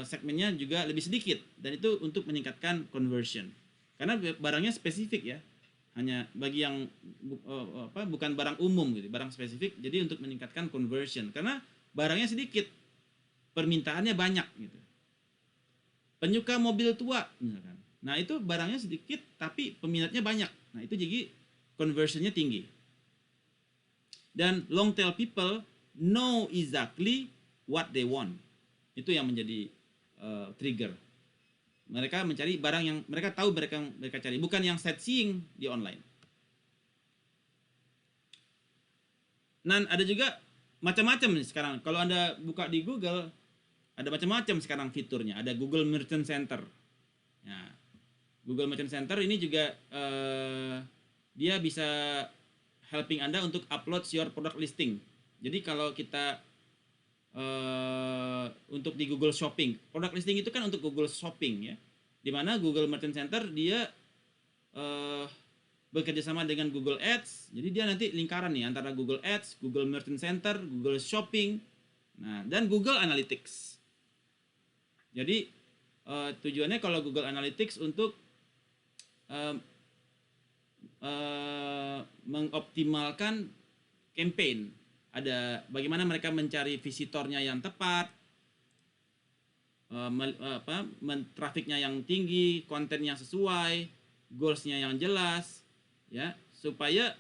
segmennya juga lebih sedikit, dan itu untuk meningkatkan conversion. Karena barangnya spesifik ya, hanya bagi yang bukan barang umum gitu, barang spesifik. Jadi untuk meningkatkan conversion, karena barangnya sedikit, permintaannya banyak gitu. Penyuka mobil tua misalkan, nah itu barangnya sedikit tapi peminatnya banyak, nah itu jadi conversionnya tinggi. Dan long tail people know exactly what they want. Itu yang menjadi trigger. Mereka mencari barang yang mereka tahu mereka cari, bukan yang sightseeing di online. Dan ada juga macam-macam nih sekarang. Kalau Anda buka di Google, ada macam-macam sekarang fiturnya. Ada Google Merchant Center. Nah, Google Merchant Center ini juga dia bisa helping Anda untuk upload your product listing. Jadi kalau kita untuk di Google Shopping, product listing itu kan untuk Google Shopping ya, dimana Google Merchant Center dia bekerja sama dengan Google Ads. Jadi dia nanti lingkaran nih antara Google Ads, Google Merchant Center, Google Shopping, nah dan Google Analytics. Jadi tujuannya kalau Google Analytics untuk mengoptimalkan campaign. Ada bagaimana mereka mencari visitornya yang tepat, trafficnya yang tinggi, konten yang sesuai, goalsnya yang jelas, ya supaya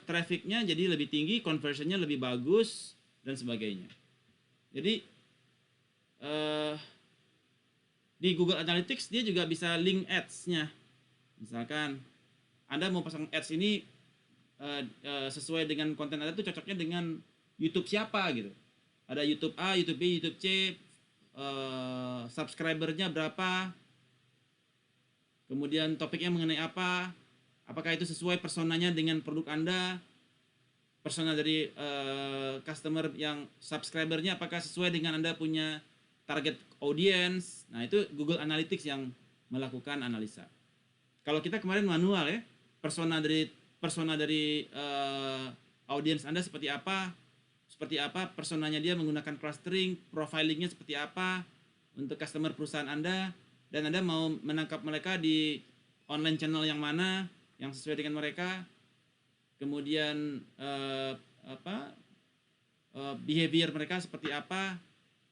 trafficnya jadi lebih tinggi, conversionnya lebih bagus dan sebagainya. Jadi di Google Analytics dia juga bisa link ads-nya. Misalkan Anda mau pasang ads ini sesuai dengan konten Anda tuh cocoknya dengan YouTube siapa gitu. Ada YouTube A, YouTube B, YouTube C, subscribernya berapa, kemudian topiknya mengenai apa, apakah itu sesuai personanya dengan produk Anda, persona dari customer yang subscribernya apakah sesuai dengan Anda punya target audience. Nah itu Google Analytics yang melakukan analisa. Kalau kita kemarin manual ya, persona dari audience Anda seperti apa, personanya dia menggunakan clustering, profilingnya seperti apa untuk customer perusahaan Anda, dan Anda mau menangkap mereka di online channel yang mana yang sesuai dengan mereka. Kemudian behavior mereka seperti apa,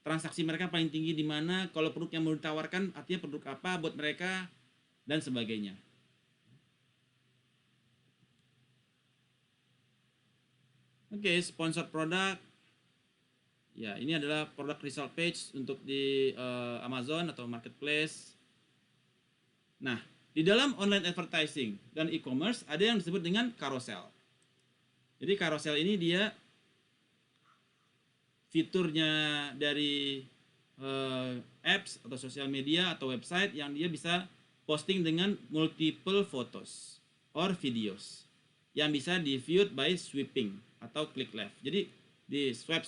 transaksi mereka paling tinggi di mana, kalau produk yang mau ditawarkan artinya produk apa buat mereka, dan sebagainya. Oke, sponsor produk. Ya, ini adalah product result page untuk di Amazon atau marketplace. Nah, di dalam online advertising dan e-commerce ada yang disebut dengan carousel. Jadi carousel ini dia fiturnya dari apps atau sosial media atau website yang dia bisa posting dengan multiple photos or videos yang bisa di viewed by sweeping atau click left. Jadi di swipe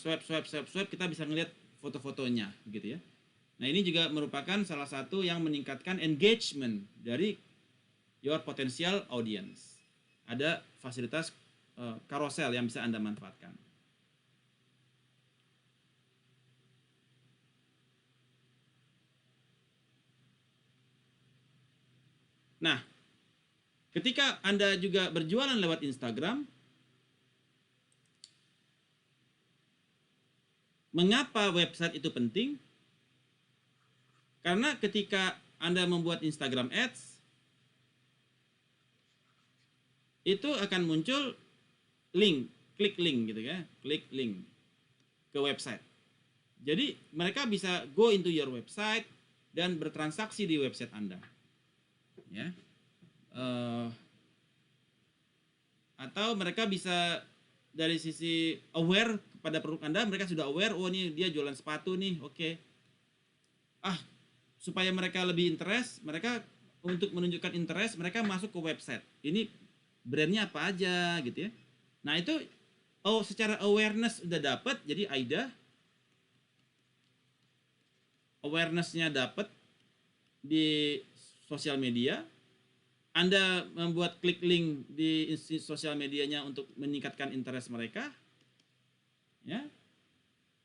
kita bisa ngelihat foto-fotonya gitu ya. Nah, ini juga merupakan salah satu yang meningkatkan engagement dari your potential audience. Ada fasilitas carousel yang bisa Anda manfaatkan. Ketika Anda juga berjualan lewat Instagram, mengapa website itu penting? Karena ketika Anda membuat Instagram Ads, itu akan muncul link, klik link gitu ya, klik link ke website. Jadi mereka bisa go into your website dan bertransaksi di website Anda. Ya. Atau mereka bisa dari sisi aware kepada produk Anda, mereka sudah aware, oh ini dia jualan sepatu nih, oke. Supaya mereka lebih interest, mereka untuk menunjukkan interest, mereka masuk ke website. Ini brandnya apa aja gitu ya. Nah itu secara awareness udah dapat, jadi AIDA awareness-nya dapat di sosial media. Anda membuat klik link di sosial medianya untuk meningkatkan interest mereka. Ya.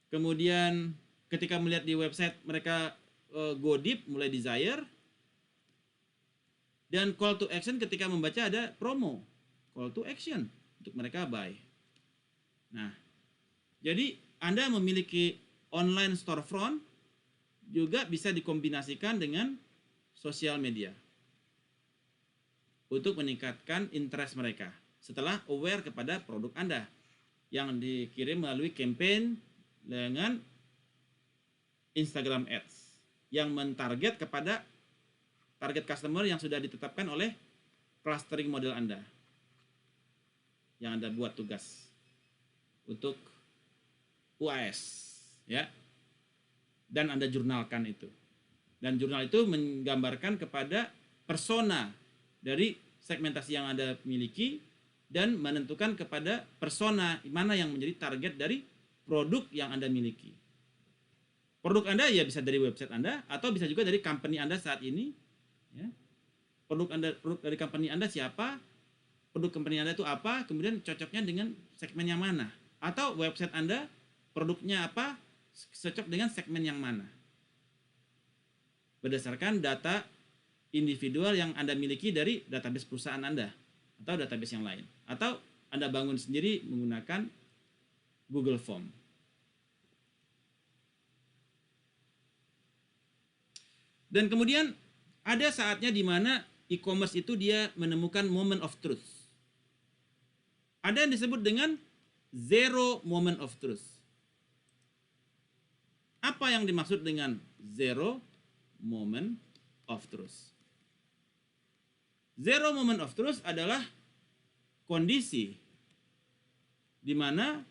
Kemudian ketika melihat di website mereka go deep, mulai desire. Dan call to action ketika membaca ada promo. Call to action untuk mereka buy. Nah, jadi Anda memiliki online storefront juga bisa dikombinasikan dengan sosial media untuk meningkatkan interest mereka setelah aware kepada produk Anda yang dikirim melalui campaign dengan Instagram Ads yang mentarget kepada target customer yang sudah ditetapkan oleh clustering model Anda yang Anda buat tugas untuk UAS ya, dan Anda jurnalkan itu, dan jurnal itu menggambarkan kepada persona dari segmentasi yang Anda miliki dan menentukan kepada persona mana yang menjadi target dari produk yang Anda miliki. Produk Anda ya bisa dari website Anda atau bisa juga dari company Anda saat ini. Ya. Produk dari company Anda siapa? Produk company Anda itu apa? Kemudian cocoknya dengan segmen yang mana? Atau website Anda produknya apa? Cocok dengan segmen yang mana? Berdasarkan data individual yang Anda miliki dari database perusahaan Anda atau database yang lain, atau Anda bangun sendiri menggunakan Google Form. Dan kemudian ada saatnya di mana e-commerce itu dia menemukan moment of truth. Ada yang disebut dengan zero moment of truth. Apa yang dimaksud dengan zero moment of truth? Zero moment of truth adalah kondisi di mana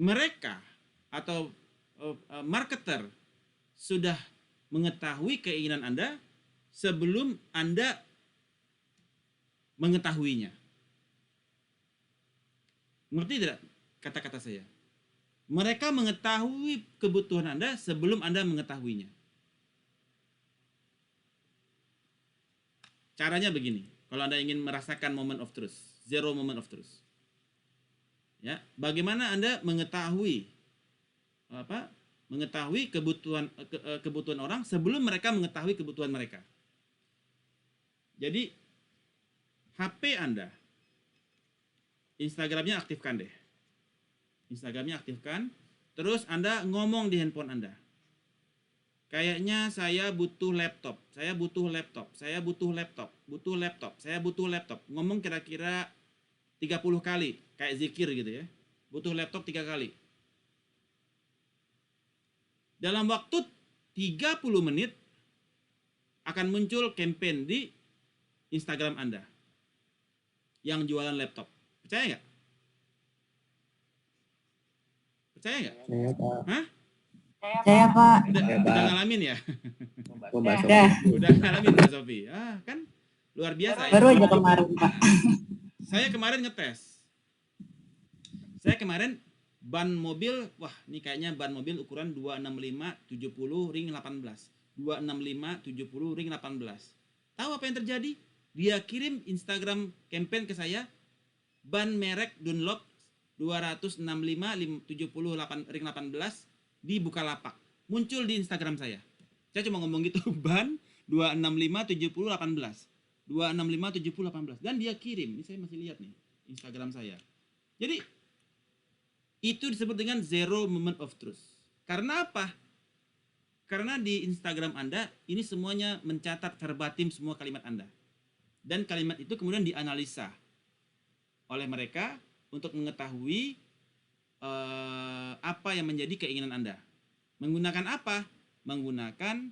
mereka atau marketer sudah mengetahui keinginan Anda sebelum Anda mengetahuinya. Ngerti tidak kata-kata saya? Mereka mengetahui kebutuhan Anda sebelum Anda mengetahuinya. Caranya begini, kalau Anda ingin merasakan moment of truth, zero moment of truth. Ya, bagaimana Anda mengetahui mengetahui kebutuhan orang sebelum mereka mengetahui kebutuhan mereka. Jadi HP Anda, Instagramnya aktifkan deh. Instagramnya aktifkan, terus Anda ngomong di handphone Anda. Kayaknya saya butuh laptop, saya butuh laptop, saya butuh laptop, butuh laptop, saya butuh laptop. Ngomong kira-kira 30 kali, kayak zikir gitu ya. Butuh laptop 3 kali. Dalam waktu 30 menit akan muncul campaign di Instagram Anda yang jualan laptop. Percaya nggak? Percaya nggak? Saya Pak. Hah? Saya Pak. Udah ngalamin ya? Coba Udah ngalamin Mbak Sofi. Kan luar biasa ya. Baru aja kemarin Pak. Saya kemarin ngetes. Saya kemarin ban mobil, wah ini kayaknya ban mobil ukuran 265/70 ring 18. 265/70 ring 18. Tahu apa yang terjadi? Dia kirim Instagram campaign ke saya, ban merek Dunlop 265/70 ring 18 di Bukalapak. Muncul di Instagram saya. Saya cuma ngomong gitu, ban 2657018. 2657018 dan dia kirim. Ini saya masih lihat nih Instagram saya. Jadi itu disebut dengan zero moment of truth. Karena apa? Karena di Instagram Anda ini semuanya mencatat verbatim semua kalimat Anda. Dan kalimat itu kemudian dianalisa oleh mereka untuk mengetahui apa yang menjadi keinginan Anda. Menggunakan apa? Menggunakan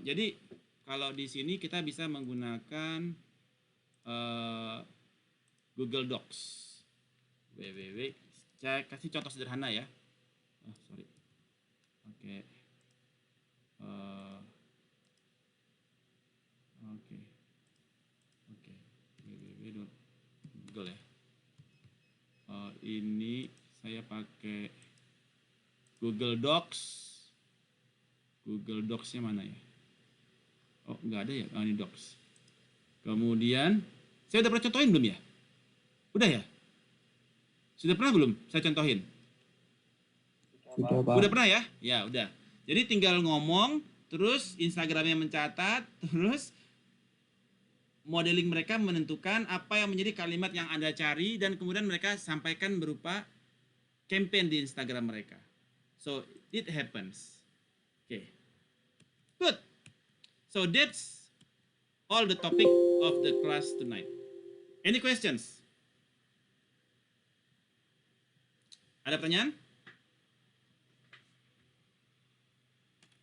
jadi kalau di sini kita bisa menggunakan Google Docs. Saya kasih contoh sederhana ya. Oh, sorry. Oke. Oke. Google ya. Ini saya pakai Google Docs. Google Docs-nya mana ya? Oh, nggak ada ya? Oh, ini Docs. Kemudian, saya udah pernah contohin belum ya? Udah ya? Sudah pernah belum saya contohin? Udah pernah ya? Ya, udah. Jadi tinggal ngomong, terus Instagramnya mencatat, terus modeling mereka menentukan apa yang menjadi kalimat yang Anda cari, dan kemudian mereka sampaikan berupa campaign di Instagram mereka. So, it happens. Okay. Good. So, that's all the topic of the class tonight. Any questions? Ada pertanyaan?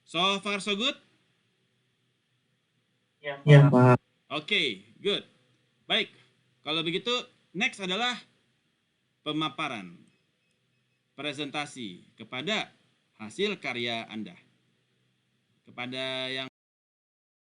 So far so good? Ya, Pak. Oke, good. Baik, kalau begitu next adalah pemaparan, presentasi kepada hasil karya Anda. Kepada yang